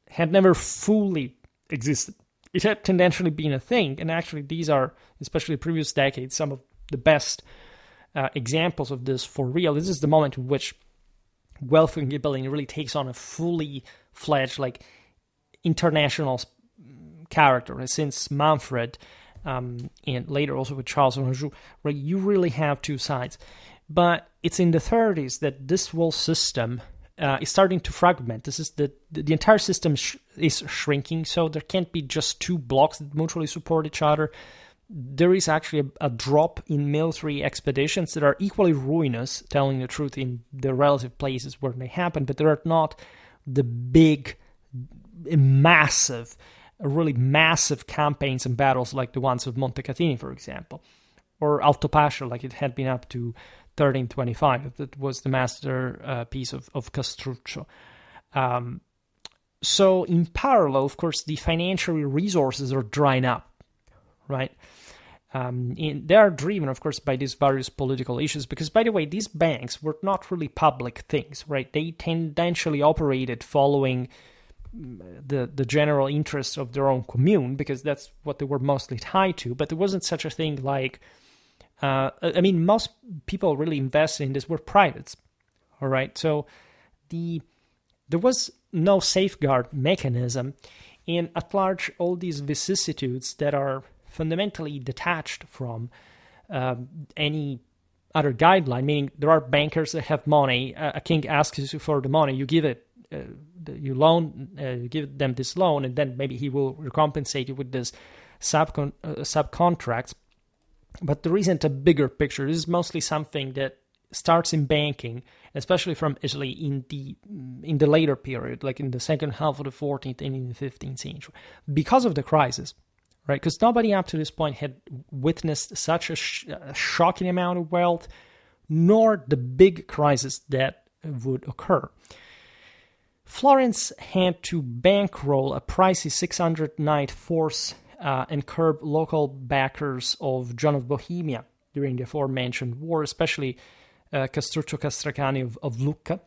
had never fully existed. It had tendentially been a thing, and actually these are, especially previous decades, some of the best examples of this for real. This is the moment in which Guelph and Ghibelline really takes on a fully fledged, international character, since Manfred, and later also with Charles of Anjou, right? You really have two sides. But it's in the 30s that this whole system is starting to fragment. This is the entire system is shrinking, so there can't be just two blocks that mutually support each other. There is actually a drop in military expeditions that are equally ruinous, telling the truth, in the relative places where they happen, but there are not the big, massive, really massive campaigns and battles like the ones of Montecatini, for example, or Altopascio, like it had been up to 1325. That was the masterpiece of Castruccio. So in parallel, of course, the financial resources are drying up, right? And they are driven, of course, by these various political issues, because, by the way, these banks were not really public things, right? They tendentially operated following the general interests of their own commune, because that's what they were mostly tied to. But there wasn't such a thing like, most people really invested in this were privates, all right? So there was no safeguard mechanism, and at large, all these vicissitudes that are fundamentally detached from any other guideline, meaning there are bankers that have money, a king asks you for the money, you give it, you give them this loan, and then maybe he will recompensate you with this subcontracts. But there isn't a bigger picture. This is mostly something that starts in banking, especially from Italy in the later period, like in the second half of the 14th and in the 15th century, because of the crisis, right? Because nobody up to this point had witnessed such a shocking amount of wealth, nor the big crisis that would occur. Florence had to bankroll a pricey 600 knight force and curb local backers of John of Bohemia during the aforementioned war, especially Castruccio Castracani of Lucca.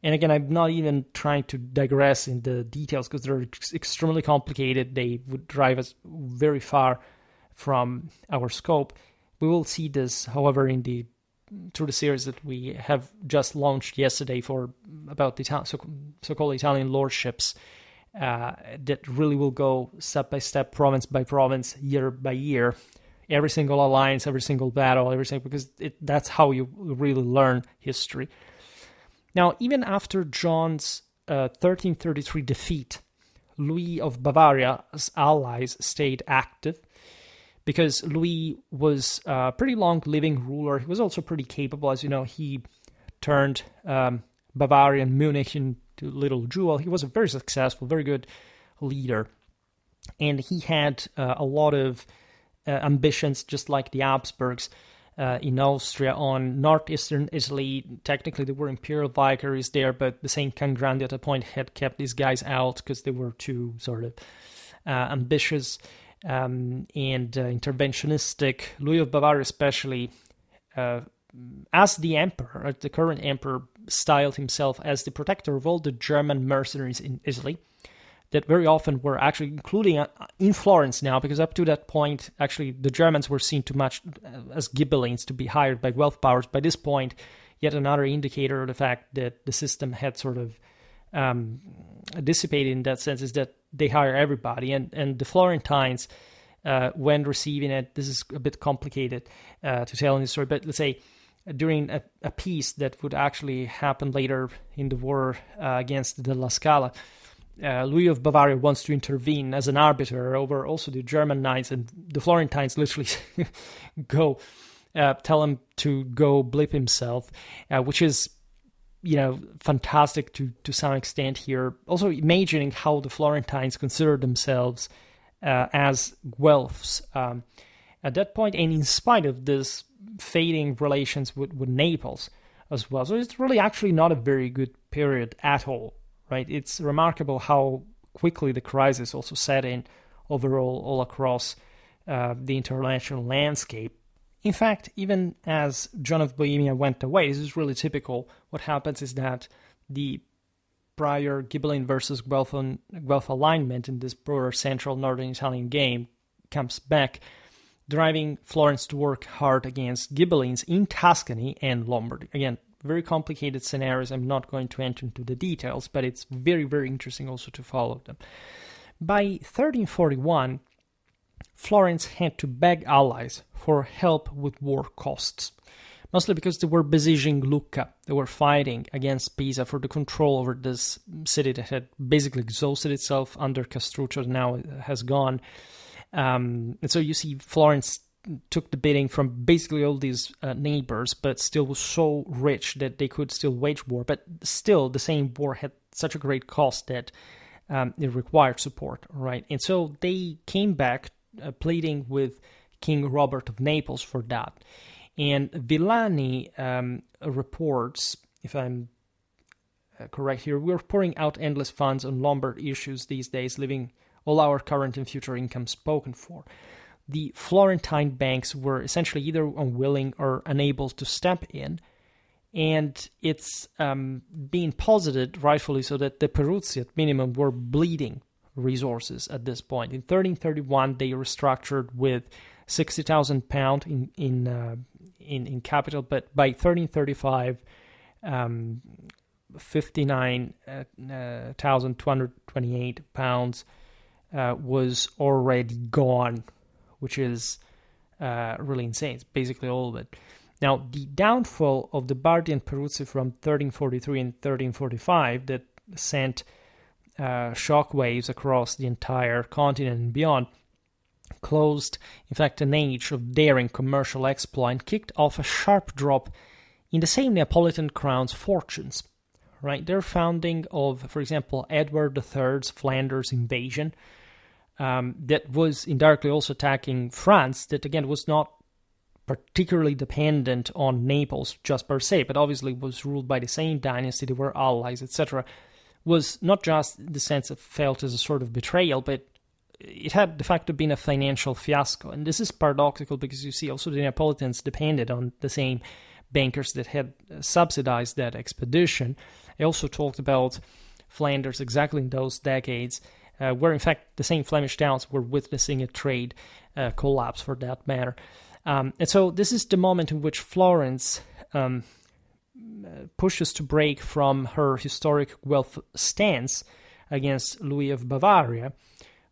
And again, I'm not even trying to digress in the details because they're extremely complicated. They would drive us very far from our scope. We will see this, however, through the series that we have just launched yesterday about the so-called Italian lordships that really will go step by step, province by province, year by year. Every single alliance, every single battle, because that's how you really learn history. Now, even after John's 1333 defeat, Louis of Bavaria's allies stayed active because Louis was a pretty long-living ruler. He was also pretty capable. As you know, he turned Bavaria and Munich into little jewel. He was a very successful, very good leader. And he had a lot of ambitions, just like the Habsburgs in Austria, on northeastern Italy. Technically, there were imperial vicaries there, but the St. Cangrande at a point had kept these guys out because they were too sort of ambitious and interventionistic. Louis of Bavaria especially, as the emperor, the current emperor, styled himself as the protector of all the German mercenaries in Italy that very often were actually, including in Florence now, because up to that point, actually, the Germans were seen too much as Ghibellines to be hired by wealth powers. By this point, yet another indicator of the fact that the system had sort of dissipated in that sense is that they hire everybody. And the Florentines, when receiving it, this is a bit complicated to tell in the story, but let's say during a peace that would actually happen later in the war against the La Scala, Louis of Bavaria wants to intervene as an arbiter over also the German knights, and the Florentines literally tell him to go blip himself, which is, fantastic to some extent here. Also imagining how the Florentines consider themselves as Guelphs at that point, and in spite of this fading relations with Naples as well. So it's really actually not a very good period at all. Right? It's remarkable how quickly the crisis also set in overall all across the international landscape. In fact, even as John of Bohemia went away, this is really typical. What happens is that the prior Ghibelline versus Guelph alignment in this broader central northern Italian game comes back, driving Florence to work hard against Ghibellines in Tuscany and Lombardy. Again, very complicated scenarios. I'm not going to enter into the details, but it's very, very interesting also to follow them. By 1341, Florence had to beg allies for help with war costs, mostly because they were besieging Lucca. They were fighting against Pisa for the control over this city that had basically exhausted itself under Castruccio, now has gone. And so you see Florence took the bidding from basically all these neighbors, but still was so rich that they could still wage war. But still, the same war had such a great cost that it required support, right? And so they came back pleading with King Robert of Naples for that. And Villani reports, if I'm correct here, we're pouring out endless funds on Lombard issues these days, leaving all our current and future income spoken for. The Florentine banks were essentially either unwilling or unable to step in, and it's being posited, rightfully so, that the Peruzzi at minimum were bleeding resources at this point. In 1331, they restructured with £60,000 in capital, but by 1335, 59,228 pounds was already gone, which is really insane. It's basically all of it. Now, the downfall of the Bardi and Peruzzi from 1343 and 1345 that sent shockwaves across the entire continent and beyond closed, in fact, an age of daring commercial exploit and kicked off a sharp drop in the same Neapolitan crown's fortunes. Right, their founding of, for example, Edward III's Flanders invasion, that was indirectly also attacking France, that again was not particularly dependent on Naples just per se, but obviously was ruled by the same dynasty, they were allies, etc., was not just in the sense of felt as a sort of betrayal, but it had de facto been a financial fiasco. And this is paradoxical because you see also the Neapolitans depended on the same bankers that had subsidized that expedition. I also talked about Flanders exactly in those decades, where in fact the same Flemish towns were witnessing a trade collapse for that matter. And so this is the moment in which Florence pushes to break from her historic wealth stance against Louis of Bavaria,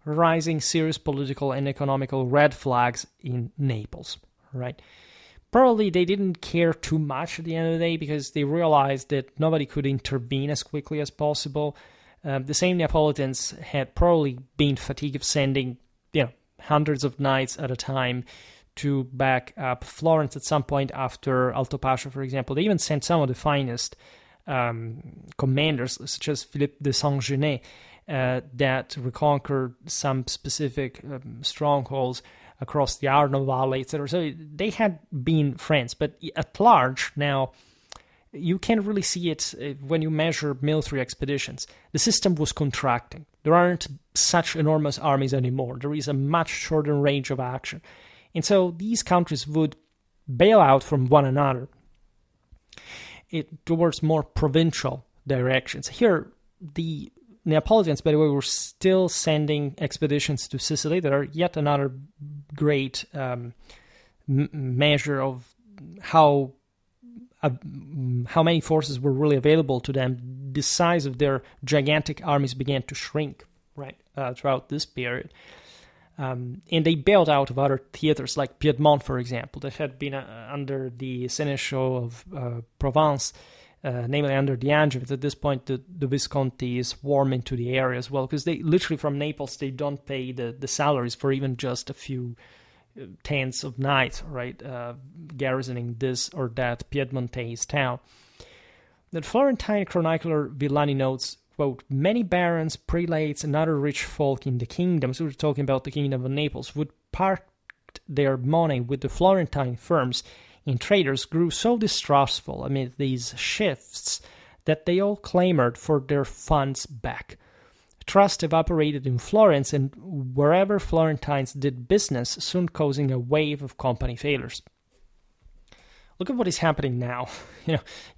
raising serious political and economical red flags in Naples, right? Probably they didn't care too much at the end of the day because they realized that nobody could intervene as quickly as possible. The same Neapolitans had probably been fatigued of sending, hundreds of knights at a time to back up Florence at some point after Alto Pasha, for example. They even sent some of the finest commanders, such as Philippe de Saint-Genet, that reconquered some specific strongholds across the Arno Valley, etc. So they had been friends, but at large now, you can't really see it when you measure military expeditions. The system was contracting. There aren't such enormous armies anymore. There is a much shorter range of action. And so these countries would bail out from one another towards more provincial directions. Here, the Neapolitans, by the way, were still sending expeditions to Sicily that are yet another great measure of how many forces were really available to them. The size of their gigantic armies began to shrink, right, throughout this period. And they bailed out of other theaters like Piedmont, for example, that had been under the Seneschal of Provence, namely under the Angevins. At this point, the Visconti swarm into the area as well, because they literally from Naples, they don't pay the salaries for even just a few tens of knights, right, garrisoning this or that Piedmontese town. The Florentine chronicler Villani notes, quote, many barons, prelates, and other rich folk in the kingdom, so we're talking about the kingdom of Naples, would part their money with the Florentine firms, and traders grew so distrustful amid these shifts that they all clamored for their funds back. Trust evaporated in Florence, and wherever Florentines did business, soon causing a wave of company failures. Look at what is happening now,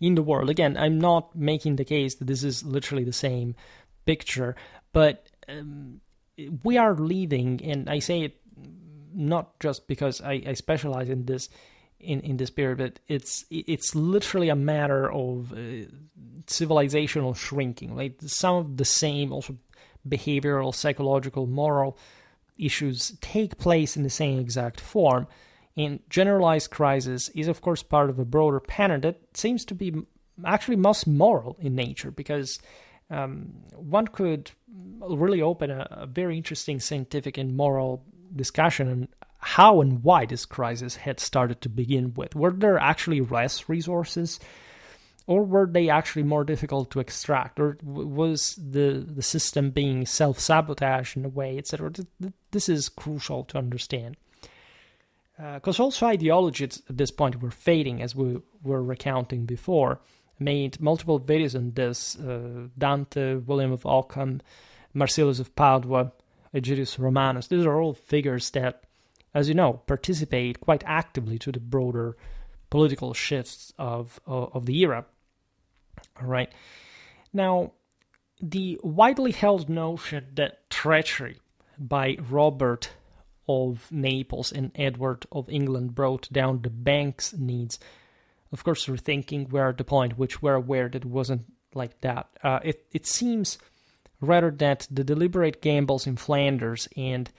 in the world. Again, I'm not making the case that this is literally the same picture, but we are leading, and I say it not just because I specialize in this in this period, but it's literally a matter of civilizational shrinking. Like some of the same also behavioral, psychological, moral issues take place in the same exact form. And generalized crisis is, of course, part of a broader pattern that seems to be actually most moral in nature, because one could really open a very interesting scientific and moral discussion on how and why this crisis had started to begin with. Were there actually less resources, or were they actually more difficult to extract, or was the system being self-sabotaged in a way, etc.? This is crucial to understand. Because also ideologies at this point were fading, as we were recounting before. I made multiple videos on this. Dante, William of Ockham, Marsilius of Padua, Aegidius Romanus. These are all figures that, as you know, participate quite actively to the broader political shifts of the era. All right. Now, the widely held notion that treachery by Robert of Naples and Edward of England brought down the bank's needs. Of course, we're thinking we're at the point which we're aware that it wasn't like that. It seems rather that the deliberate gambles in Flanders and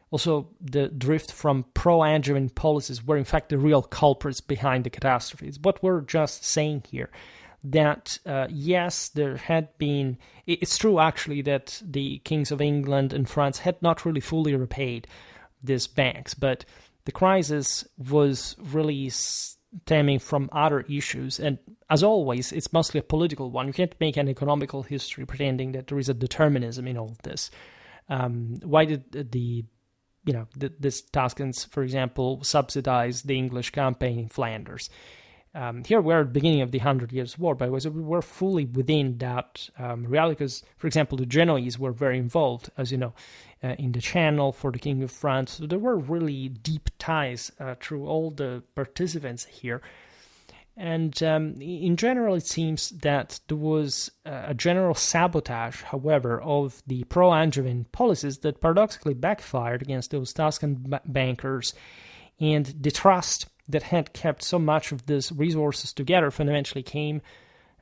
also the drift from pro-Angevin policies were in fact the real culprits behind the catastrophe. It's what we're just saying here. That, yes, there had been... It's true, actually, that the kings of England and France had not really fully repaid these banks, but the crisis was really stemming from other issues, and as always, it's mostly a political one. You can't make an economical history pretending that there is a determinism in all this. Why did the Tuscans, for example, subsidize the English campaign in Flanders? Here we're at the beginning of the 100 Years' War, by the way, so we were fully within that reality because, for example, the Genoese were very involved, as you know, in the Channel for the King of France. So there were really deep ties through all the participants here. And in general, it seems that there was a general sabotage, however, of the pro-Angevin policies that paradoxically backfired against those Tuscan bankers, and the trust that had kept so much of these resources together fundamentally came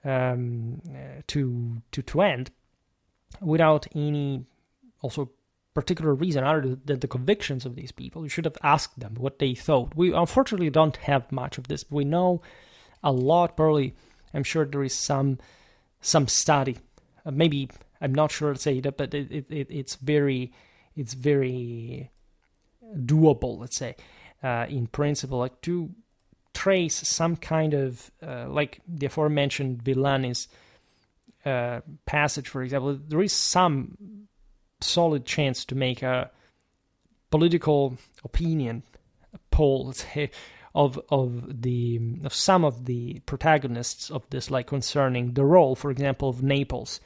to end without any also particular reason other than the convictions of these people. You should have asked them what they thought. We unfortunately don't have much of this. We know a lot. Probably, I'm sure there is some study. Maybe I'm not sure to say that, but it's very doable. Let's say. In principle, like to trace some kind of, like the aforementioned Villanis passage, for example, there is some solid chance to make a political opinion poll, let's say, of some of the protagonists of this, like concerning the role, for example, of Naples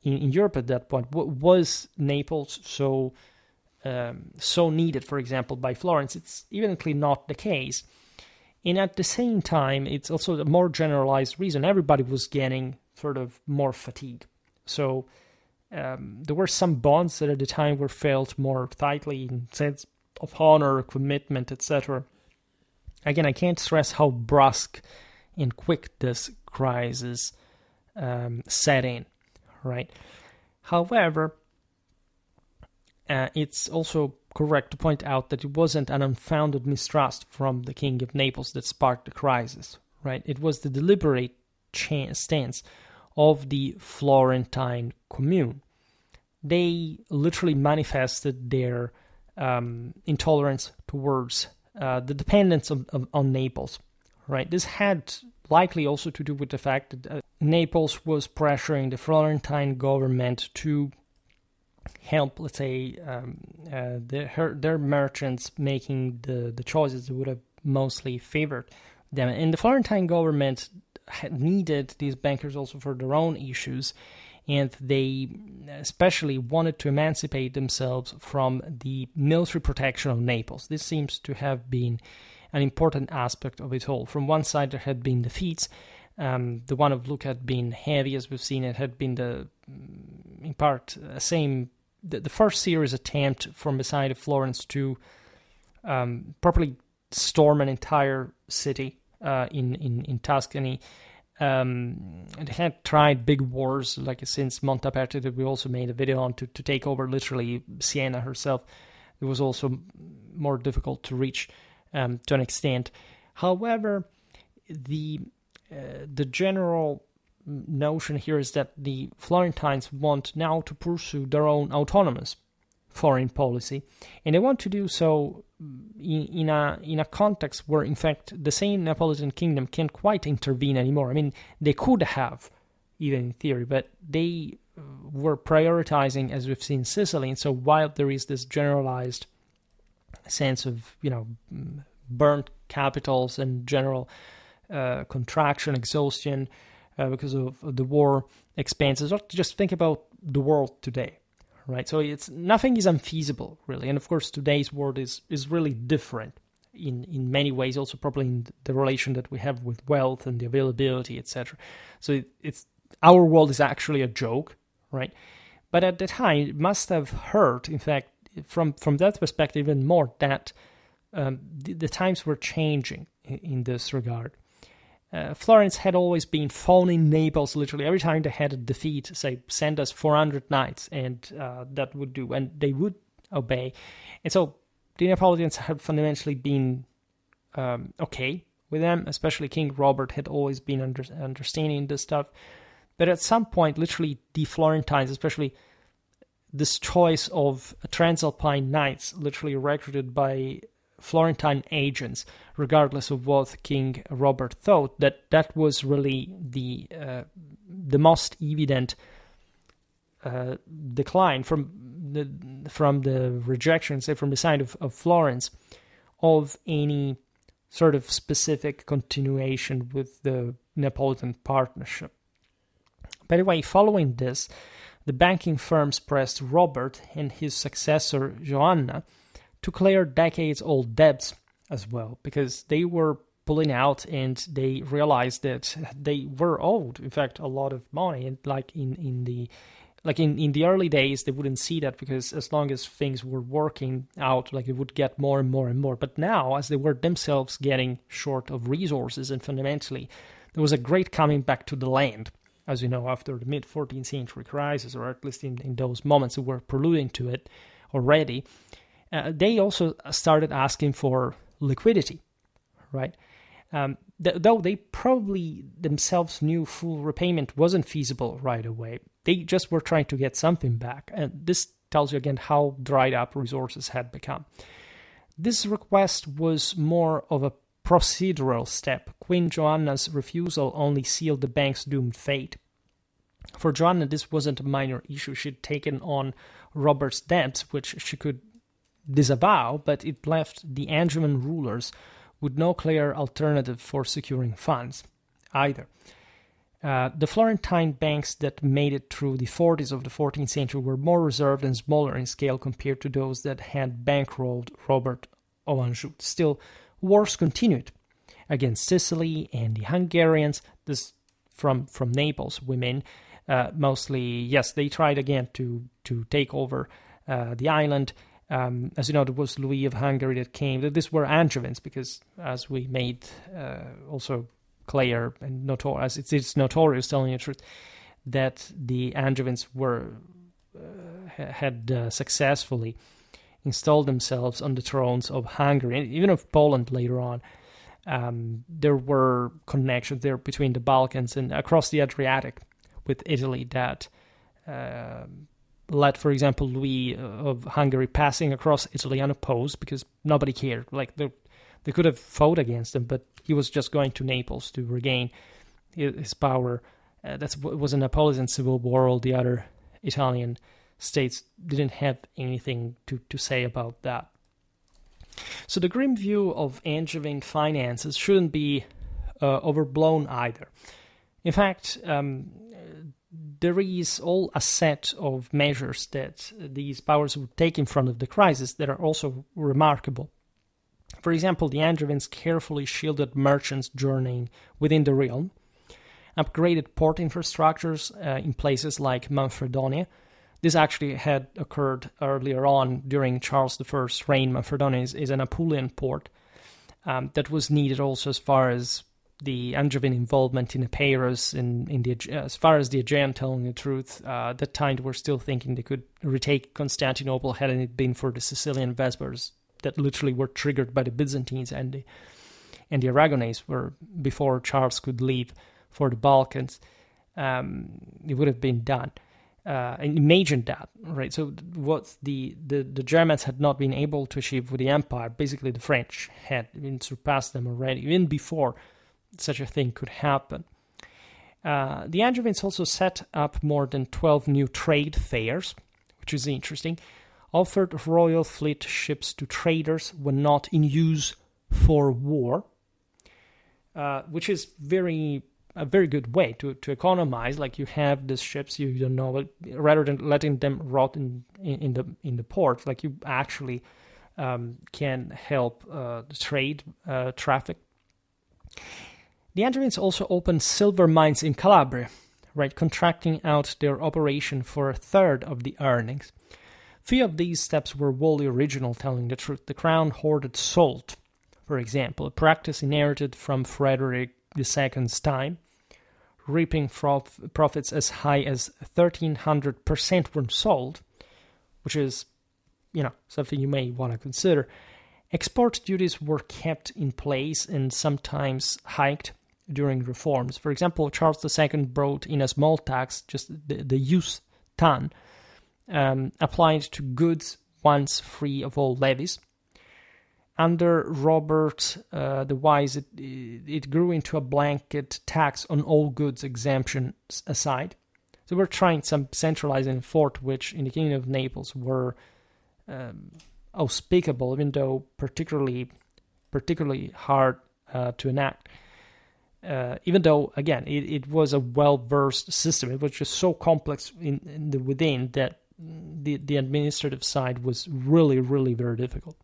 in Europe at that point. Was Naples so needed, for example, by Florence? It's evidently not the case. And at the same time, it's also a more generalized reason. Everybody was getting sort of more fatigue. So there were some bonds that at the time were felt more tightly in sense of honor, commitment, etc. Again, I can't stress how brusque and quick this crisis set in, right? However, it's also correct to point out that it wasn't an unfounded mistrust from the King of Naples that sparked the crisis, right? It was the deliberate stance of the Florentine commune. They literally manifested their intolerance towards the dependence on Naples, right? This had likely also to do with the fact that Naples was pressuring the Florentine government to help, let's say, their merchants making the choices that would have mostly favored them. And the Florentine government needed these bankers also for their own issues, and they especially wanted to emancipate themselves from the military protection of Naples. This seems to have been an important aspect of it all. From one side, there had been defeats. The one of Lucca had been heavy, as we've seen. It had been in part, the first serious attempt from the side of Florence to properly storm an entire city in Tuscany. It had tried big wars, like since Montaperti, that we also made a video on, to take over literally Siena herself. It was also more difficult to reach to an extent. However, the general notion here is that the Florentines want now to pursue their own autonomous foreign policy, and they want to do so in a context where, in fact, the same Neapolitan kingdom can't quite intervene anymore. I mean, they could have, even in theory, but they were prioritizing, as we've seen, Sicily. And so while there is this generalized sense of, burnt capitals and general contraction, exhaustion, because of the war expenses, or just think about the world today, right? So nothing is unfeasible, really. And of course, today's world is really different in many ways, also probably in the relation that we have with wealth and the availability, etc. So it's our world is actually a joke, right? But at the time, it must have hurt, in fact, from that perspective, even more, that the times were changing in this regard. Florence had always been phoning Naples literally every time they had a defeat, say, send us 400 knights, and that would do, and they would obey. And so the Neapolitans had fundamentally been okay with them, especially King Robert had always been understanding this stuff. But at some point, literally, the Florentines, especially this choice of Transalpine knights, literally recruited by Florentine agents, regardless of what King Robert thought, that was really the most evident decline from the rejection, say, from the side of Florence, of any sort of specific continuation with the Neapolitan partnership. By the way, following this, the banking firms pressed Robert and his successor Joanna to clear decades-old debts as well, because they were pulling out and they realized that they were owed, in fact, a lot of money. And in the early days, they wouldn't see that, because as long as things were working out, like, it would get more and more and more. But now, as they were themselves getting short of resources, and fundamentally, there was a great coming back to the land, as you know, after the mid-14th century crisis, or at least in those moments that were preluding to it already. They also started asking for liquidity, right? Though they probably themselves knew full repayment wasn't feasible right away. They just were trying to get something back. And this tells you again how dried up resources had become. This request was more of a procedural step. Queen Joanna's refusal only sealed the bank's doomed fate. For Joanna, this wasn't a minor issue. She'd taken on Robert's debts, which she could disavow, but it left the Angevin rulers with no clear alternative for securing funds either. The Florentine banks that made it through the 40s of the 14th century were more reserved and smaller in scale compared to those that had bankrolled Robert of Anjou. Still, wars continued against Sicily and the Hungarians. This from Naples, women mostly. Yes, they tried again to take over the island. As you know, there was Louis of Hungary that came. These were Angevins, because as we made also clear and notorious, it's notorious, telling the truth, that the Angevins had successfully installed themselves on the thrones of Hungary and even of Poland later on. There were connections there between the Balkans and across the Adriatic with Italy that led, for example, Louis of Hungary passing across Italy unopposed, because nobody cared. Like, they could have fought against him, but he was just going to Naples to regain his power. That was a Napoleon civil war. All the other Italian states didn't have anything to say about that. So the grim view of Angevin finances shouldn't be overblown either. In fact, there is all a set of measures that these powers would take in front of the crisis that are also remarkable. For example, the Angevins carefully shielded merchants journeying within the realm, upgraded port infrastructures in places like Manfredonia. This actually had occurred earlier on during Charles I's reign. Manfredonia is an Apulian port that was needed also as far as the Angevin involvement in Epirus, as far as the Aegean, telling the truth. At that time, they were still thinking they could retake Constantinople hadn't it been for the Sicilian Vespers that literally were triggered by the Byzantines and the Aragonese, where before Charles could leave for the Balkans, it would have been done. And imagine that, right? So what the Germans had not been able to achieve with the empire, basically the French had surpassed them already, even before such a thing could happen. The Angevins also set up more than 12 new trade fairs, which is interesting, offered royal fleet ships to traders when not in use for war, which is a very good way to economize. Like, you have these ships, you don't know, but rather than letting them rot in the port, like, you actually can help the trade traffic. The Angevins also opened silver mines in Calabria, right, contracting out their operation for a third of the earnings. Few of these steps were wholly original, telling the truth. The crown hoarded salt, for example, a practice inherited from Frederick II's time, reaping profits as high as 1,300% when sold, which is, something you may want to consider. Export duties were kept in place and sometimes hiked during reforms. For example, Charles II brought in a small tax, just the use ton, applied to goods once free of all levies. Under Robert the Wise, it grew into a blanket tax on all goods, exemptions aside. So we're trying some centralizing effort, which in the Kingdom of Naples were unspeakable, even though particularly hard to enact. Even though, again, it was a well-versed system, it was just so complex in the within that the administrative side was really, really very difficult.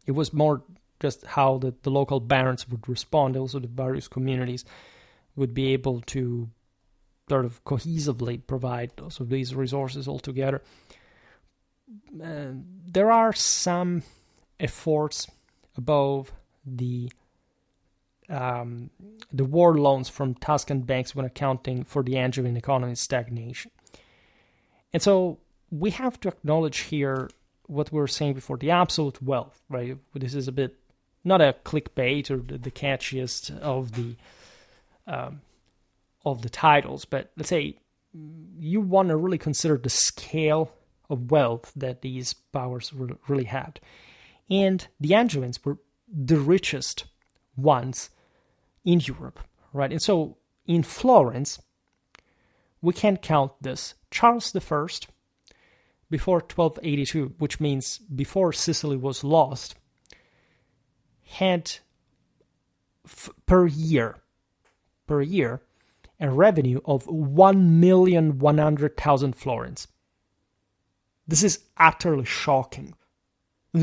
It was more just how the local barons would respond. Also, the various communities would be able to sort of cohesively provide also these resources all together. There are some efforts above the war loans from Tuscan banks when accounting for the Angevin economy's stagnation. And so we have to acknowledge here what we were saying before, the absolute wealth, right? This is a bit, not a clickbait or the catchiest of the titles, but let's say you want to really consider the scale of wealth that these powers really had. And the Angevins were the richest ones in Europe, right? And so in Florence, we can count this. Charles I, before 1282, which means before Sicily was lost, had per year a revenue of 1,100,000 florins. This is utterly shocking. And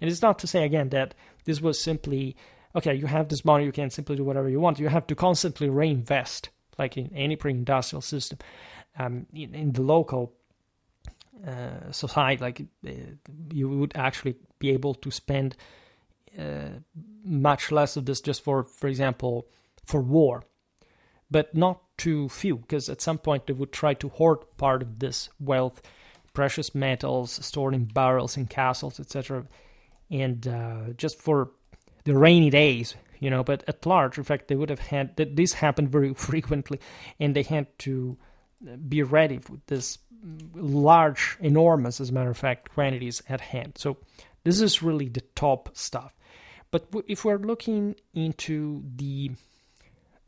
it's not to say, again, that this was simply, okay, you have this money, you can simply do whatever you want. You have to constantly reinvest, like in any pre-industrial system. In the local society, like you would actually be able to spend much less of this just for example, for war. But not too few, because at some point they would try to hoard part of this wealth, precious metals stored in barrels in castles, etc., and just for the rainy days, But at large, in fact, they would have had that. This happened very frequently, and they had to be ready with this large, enormous, as a matter of fact, quantities at hand. So this is really the top stuff. But if we're looking into the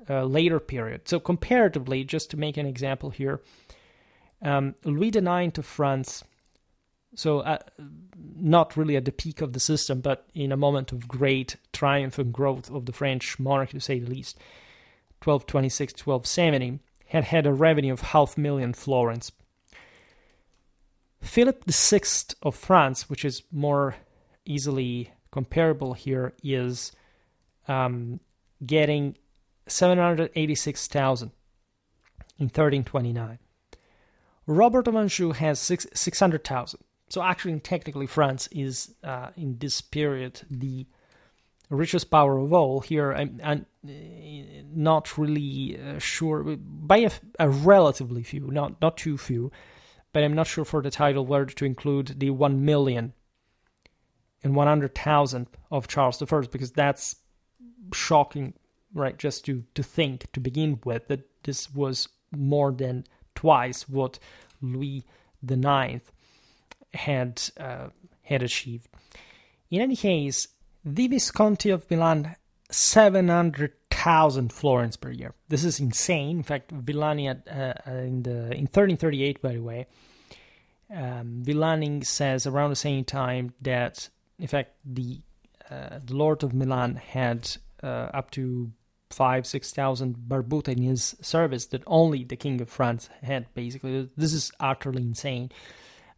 later period. So comparatively, just to make an example here, Louis IX of France, so not really at the peak of the system, but in a moment of great triumph and growth of the French monarchy, to say the least, 1226, 1270, had a revenue of 500,000 florins. Philip VI of France, which is more easily comparable here, is getting 786,000 in 1329. Robert of Anjou has 600,000. So actually, technically, France is, in this period, the richest power of all. Here, I'm not really sure, by a relatively few, not too few, but I'm not sure for the title whether to include the 1,100,000 of Charles I, because that's shocking, right? Just to think, to begin with, that this was more than twice what Louis IX had achieved. In any case, the Visconti of Milan, 700,000 florins per year. This is insane. In fact, Villani in 1338, by the way, Villani says around the same time that, in fact, the Lord of Milan had up to 5,000-6,000 barbuta in his service that only the King of France had, basically. This is utterly insane.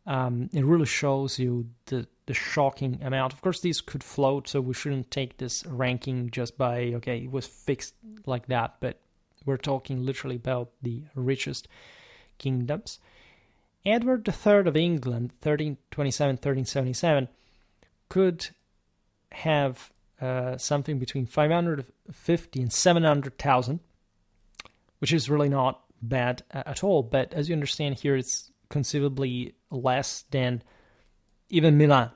It really shows you the shocking amount. Of course, these could float, so we shouldn't take this ranking just by, okay, it was fixed like that, but we're talking literally about the richest kingdoms. Edward III of England, 1327-1377, could have something between 550 and 700,000, which is really not bad at all. But as you understand here, it's conceivably less than even Milan.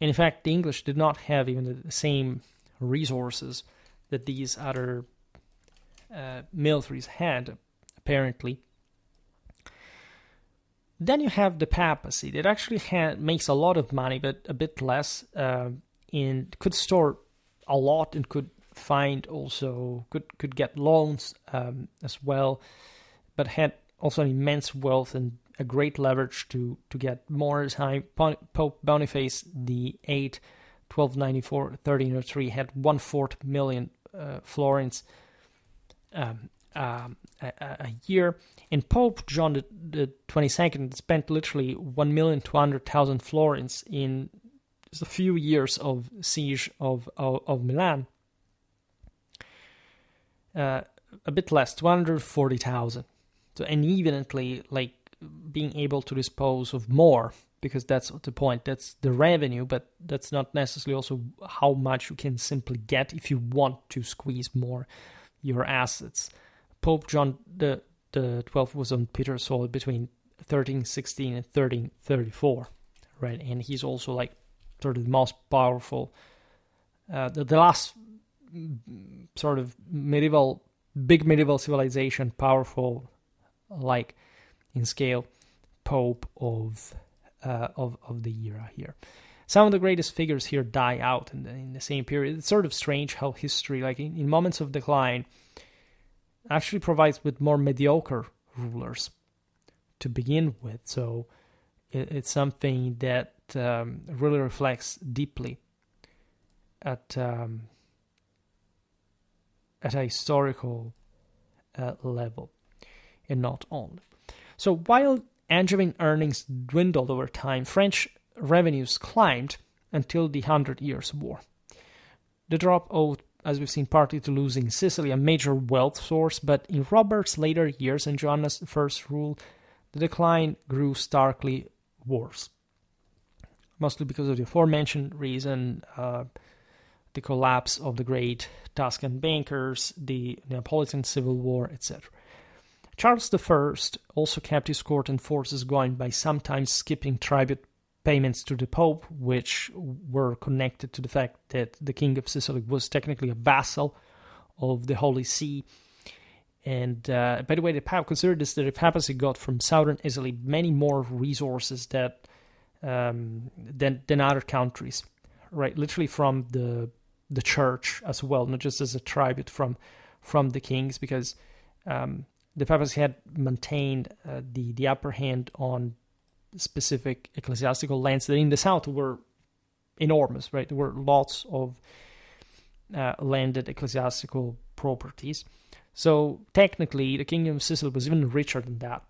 And in fact, the English did not have even the same resources that these other militaries had, apparently. Then you have the Papacy that actually makes a lot of money, but a bit less, and could store a lot and could find also, could get loans as well, but had also an immense wealth and a great leverage to get more time. Pope Boniface VIII 1294, 1303 had 1/4 million florins a year. And Pope John the 22nd spent literally 1,200,000 florins in just a few years of siege of Milan. A bit less, 240,000. So, and evidently, like, being able to dispose of more, because that's the point, that's the revenue, but that's not necessarily also how much you can simply get if you want to squeeze more your assets. Pope John the 12th was on Peter's soil between 1316 and 1334, right? And he's also like sort of the most powerful, the last sort of big medieval civilization, powerful, like in scale, Pope of the era here. Some of the greatest figures here die out in the same period. It's sort of strange how history, like in moments of decline, actually provides with more mediocre rulers to begin with. So it's something that really reflects deeply at a historical level, and not only. So while Angevin earnings dwindled over time, French revenues climbed until the 100 Years' War. The drop owed, as we've seen, partly to losing Sicily, a major wealth source, but in Robert's later years and Joanna I's rule, the decline grew starkly worse. Mostly because of the aforementioned reason, the collapse of the great Tuscan bankers, the Neapolitan Civil War, etc. Charles I also kept his court and forces going by sometimes skipping tribute payments to the Pope, which were connected to the fact that the King of Sicily was technically a vassal of the Holy See. And by the way, the Pope considered this that the Papacy got from southern Italy many more resources than other countries, right? Literally from the church as well, not just as a tribute from the kings, because the Papacy had maintained the upper hand on specific ecclesiastical lands that in the south were enormous, right? There were lots of landed ecclesiastical properties. So technically, the Kingdom of Sicily was even richer than that.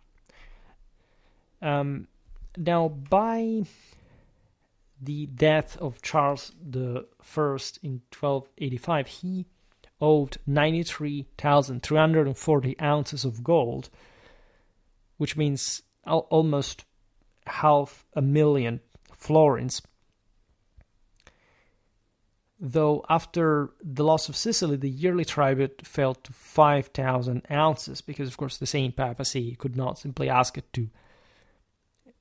Now, by the death of Charles I in 1285, he owed 93,340 ounces of gold, which means almost 500,000 florins. Though after the loss of Sicily, the yearly tribute fell to 5,000 ounces, because of course the same papacy could not simply ask it to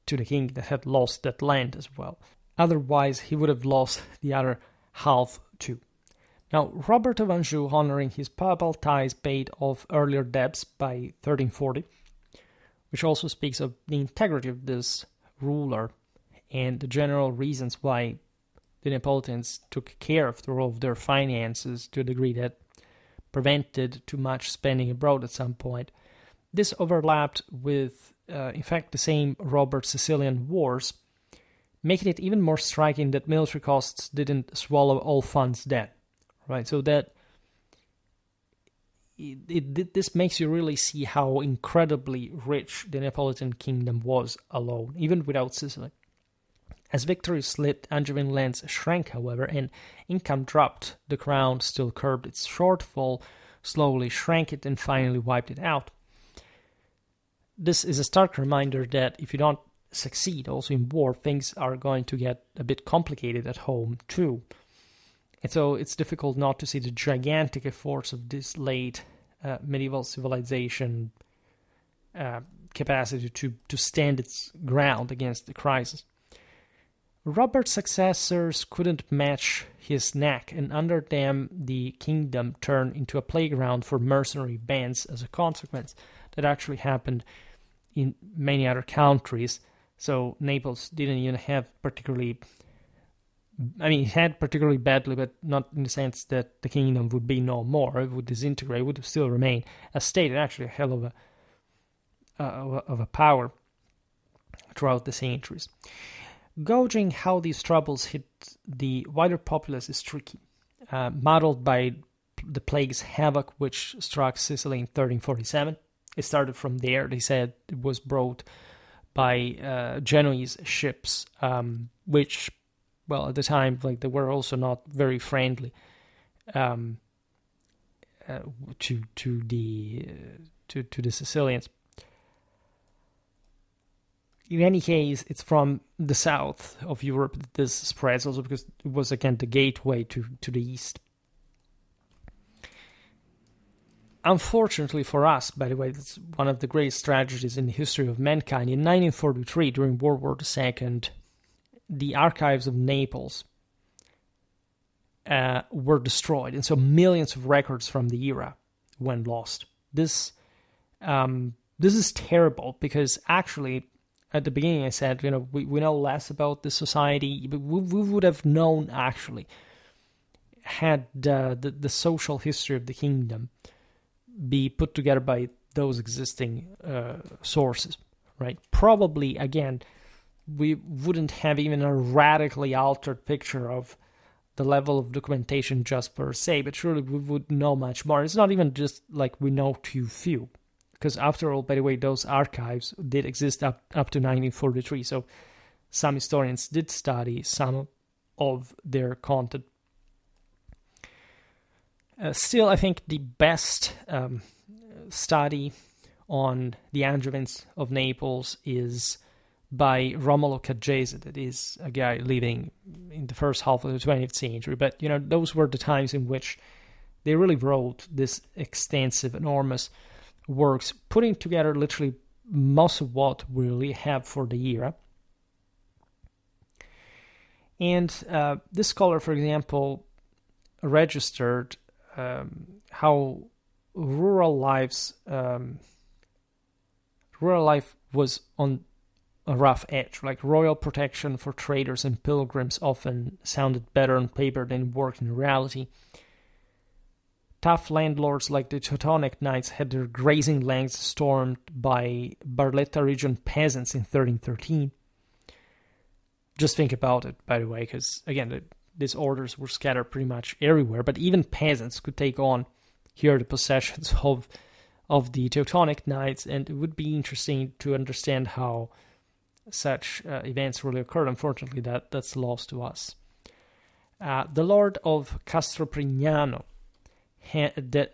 the king that had lost that land as well. Otherwise, he would have lost the other half too. Now, Robert of Anjou, honoring his papal ties, paid off earlier debts by 1340, which also speaks of the integrity of this ruler and the general reasons why the Neapolitans took care of their finances to a degree that prevented too much spending abroad at some point. This overlapped with, in fact, the same Robert-Sicilian Wars, making it even more striking that military costs didn't swallow all funds then, right? So that this makes you really see how incredibly rich the Neapolitan kingdom was alone, even without Sicily. As victory slipped, Angevin lands shrank, however, and income dropped. The crown still curbed its shortfall, slowly shrank it, and finally wiped it out. This is a stark reminder that if you don't succeed also in war, things are going to get a bit complicated at home too. And so it's difficult not to see the gigantic efforts of this late medieval civilization capacity to stand its ground against the crisis. Robert's successors couldn't match his knack, and under them the kingdom turned into a playground for mercenary bands as a consequence. That actually happened in many other countries. So Naples didn't even have particularly... I mean, it had particularly badly, but not in the sense that the kingdom would be no more. It would disintegrate, it would still remain a state, and actually a hell of a power throughout the centuries. gauging how these troubles hit the wider populace is tricky, modeled by the plague's havoc which struck Sicily in 1347. It started from there. They said it was brought by Genoese ships, which, well, at the time, like, they were also not very friendly to the Sicilians. In any case, it's from the south of Europe that this spreads, also because it was, again, the gateway to the east. Unfortunately for us, by the way, it's one of the greatest tragedies in the history of mankind. In 1943, during World War II, the archives of Naples were destroyed, and so millions of records from the era went lost. This is terrible, because actually, at the beginning I said, we know less about this society, but we would have known, actually, had the social history of the kingdom be put together by those existing sources, right? Probably, again, we wouldn't have even a radically altered picture of the level of documentation just per se, but surely we would know much more. It's not even just like we know too few, because after all, by the way, those archives did exist up to 1943, so some historians did study some of their content. Still, I think the best study on the Angevins of Naples is by Romolo Caggese, that is a guy living in the first half of the 20th century. But, those were the times in which they really wrote this extensive, enormous works, putting together literally most of what we really have for the era. And this scholar, for example, registered how rural life was on a rough edge. Like, royal protection for traders and pilgrims often sounded better on paper than worked in reality. Tough landlords like the Teutonic Knights had their grazing lands stormed by Barletta region peasants in 1313. Just think about it, by the way, because, again, these orders were scattered pretty much everywhere, but even peasants could take on here the possessions of the Teutonic Knights, and it would be interesting to understand how such events really occurred. Unfortunately, that's lost to us. The Lord of Castroprignano, that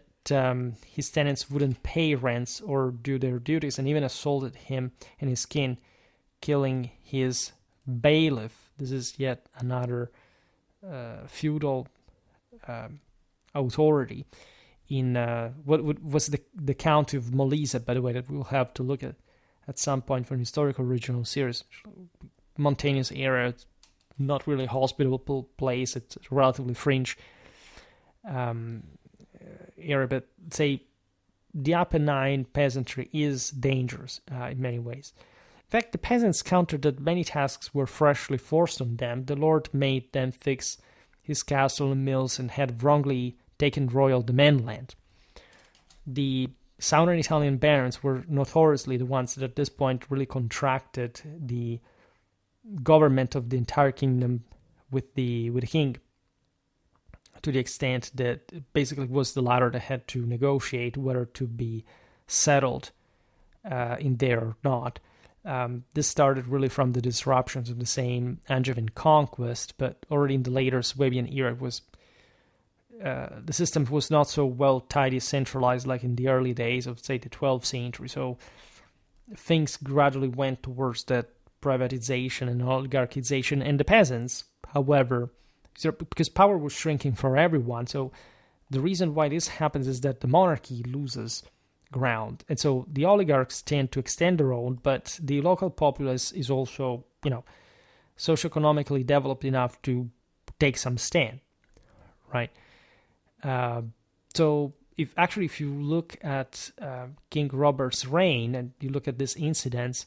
his tenants wouldn't pay rents or do their duties, and even assaulted him and his kin, killing his bailiff. This is yet another feudal authority in what was the county of Molise, by the way, that we'll have to look at some point for an historical regional series. Mountainous area, it's not really a hospitable place, it's a relatively fringe area, but say the Apennine peasantry is dangerous in many ways. In fact, the peasants countered that many tasks were freshly forced on them. The lord made them fix his castle and mills and had wrongly taken royal demand land. The southern Italian barons were notoriously the ones that at this point really contracted the government of the entire kingdom with the king, to the extent that it basically was the latter that had to negotiate whether to be settled in there or not. This started really from the disruptions of the same Angevin conquest, but already in the later Swabian era, the system was not so well tightly centralized like in the early days of, say, the 12th century. So things gradually went towards that privatization and oligarchization, and the peasants, however, because power was shrinking for everyone. So the reason why this happens is that the monarchy loses ground, and so the oligarchs tend to extend their own, but the local populace is also, socioeconomically developed enough to take some stand, right? So if you look at King Robert's reign and you look at these incidents,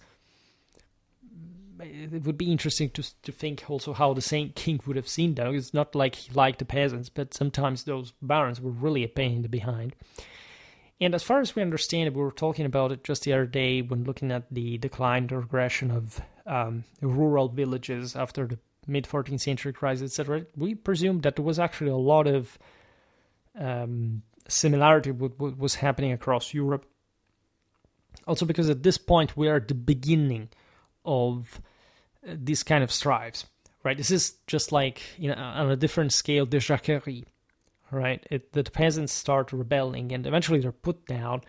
it would be interesting to think also how the same king would have seen them. It's not like he liked the peasants, but sometimes those barons were really a pain in the behind. And as far as we understand it, we were talking about it just the other day when looking at the decline or regression of rural villages after the mid-14th century crisis, etc. We presumed that there was actually a lot of similarity with what was happening across Europe. Also because at this point we are at the beginning of these kind of strives, right? This is just like, on a different scale, the Jacquerie, right? The peasants start rebelling and eventually they're put down.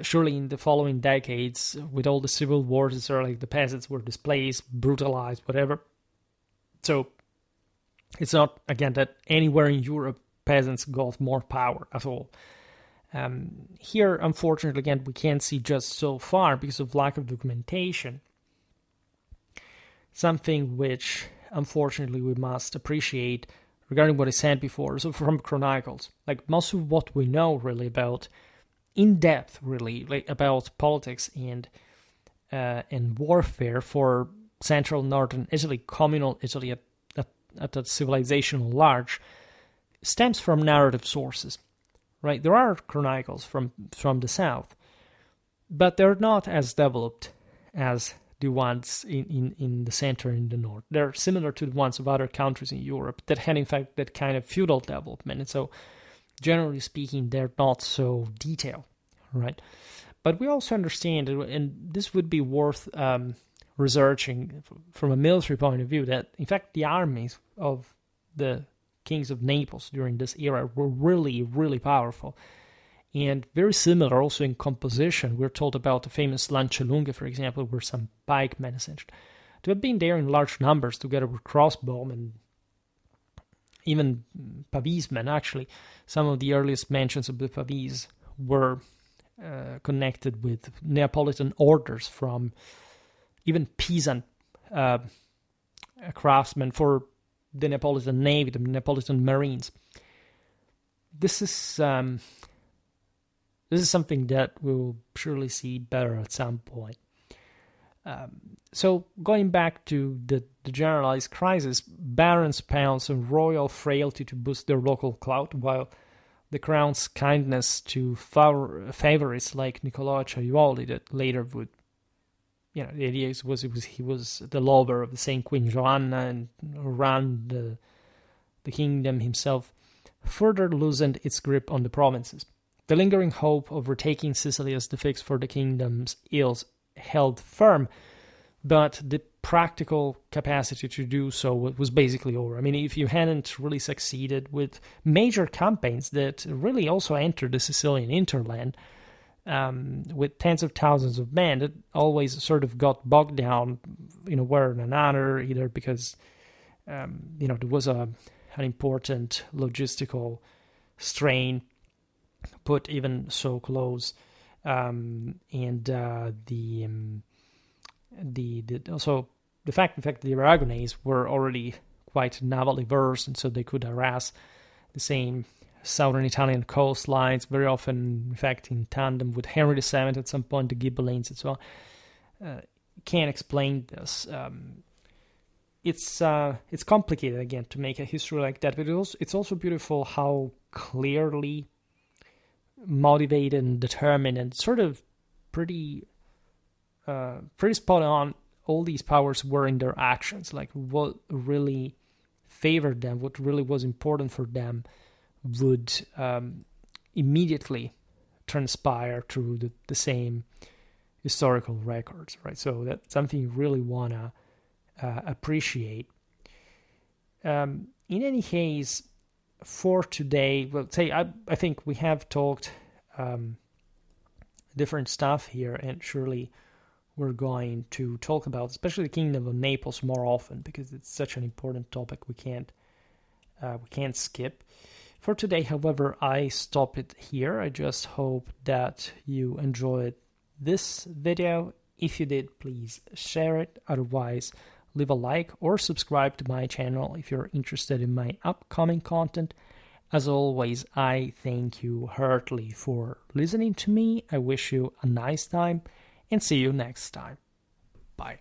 Surely in the following decades, with all the civil wars, it's sort of like the peasants were displaced, brutalized, whatever. So it's not, again, that anywhere in Europe peasants got more power at all. Here, unfortunately, again, we can't see just so far because of lack of documentation. Something which, unfortunately, we must appreciate regarding what I said before. So from chronicles, like most of what we know really about, in depth really, like about politics and warfare for central northern Italy, communal Italy at the civilization at large, stems from narrative sources, right? There are chronicles from the south, but they're not as developed as the ones in the center and the north. They're similar to the ones of other countries in Europe that had, in fact, that kind of feudal development. And so, generally speaking, they're not so detailed, right? But we also understand, and this would be worth researching from a military point of view, that, in fact, the armies of the kings of Naples during this era were really, really powerful. And very similar also in composition. We're told about the famous Lancialunghe, for example, where some pikemen, essentially, to have been there in large numbers together with crossbowmen, even pavismen, actually. Some of the earliest mentions of the pavis were connected with Neapolitan orders from even peasant craftsmen for the Neapolitan Navy, the Neapolitan Marines. This is something that we'll surely see better at some point. So going back to the generalized crisis, barons pounce on royal frailty to boost their local clout, while the crown's kindness to favorites like Niccolò Acciaiuoli that later would, the idea was he was the lover of the Saint Queen Joanna and ran the kingdom himself, further loosened its grip on the provinces. The lingering hope of retaking Sicily as the fix for the kingdom's ills held firm, but the practical capacity to do so was basically over. I mean, if you hadn't really succeeded with major campaigns that really also entered the Sicilian hinterland with tens of thousands of men, that always sort of got bogged down, one or another, either because, there was an important logistical strain put even so close, and also the fact, in fact, the Aragonese were already quite navally versed, and so they could harass the same southern Italian coastlines, very often, in fact, in tandem with Henry VII at some point, the Ghibellines and so on. Can't explain this. It's complicated, again, to make a history like that, but it's also beautiful how clearly motivated and determined and sort of pretty spot on all these powers were in their actions, like what really favored them, what really was important for them would immediately transpire through the same historical records, right? So that's something you really want to appreciate. In any case, for today, well, I think we have talked different stuff here, and surely we're going to talk about, especially the Kingdom of Naples, more often because it's such an important topic we can't skip. For today, however, I stop it here. I just hope that you enjoyed this video. If you did, please share it. Otherwise, leave a like or subscribe to my channel if you're interested in my upcoming content. As always, I thank you heartily for listening to me. I wish you a nice time and see you next time. Bye.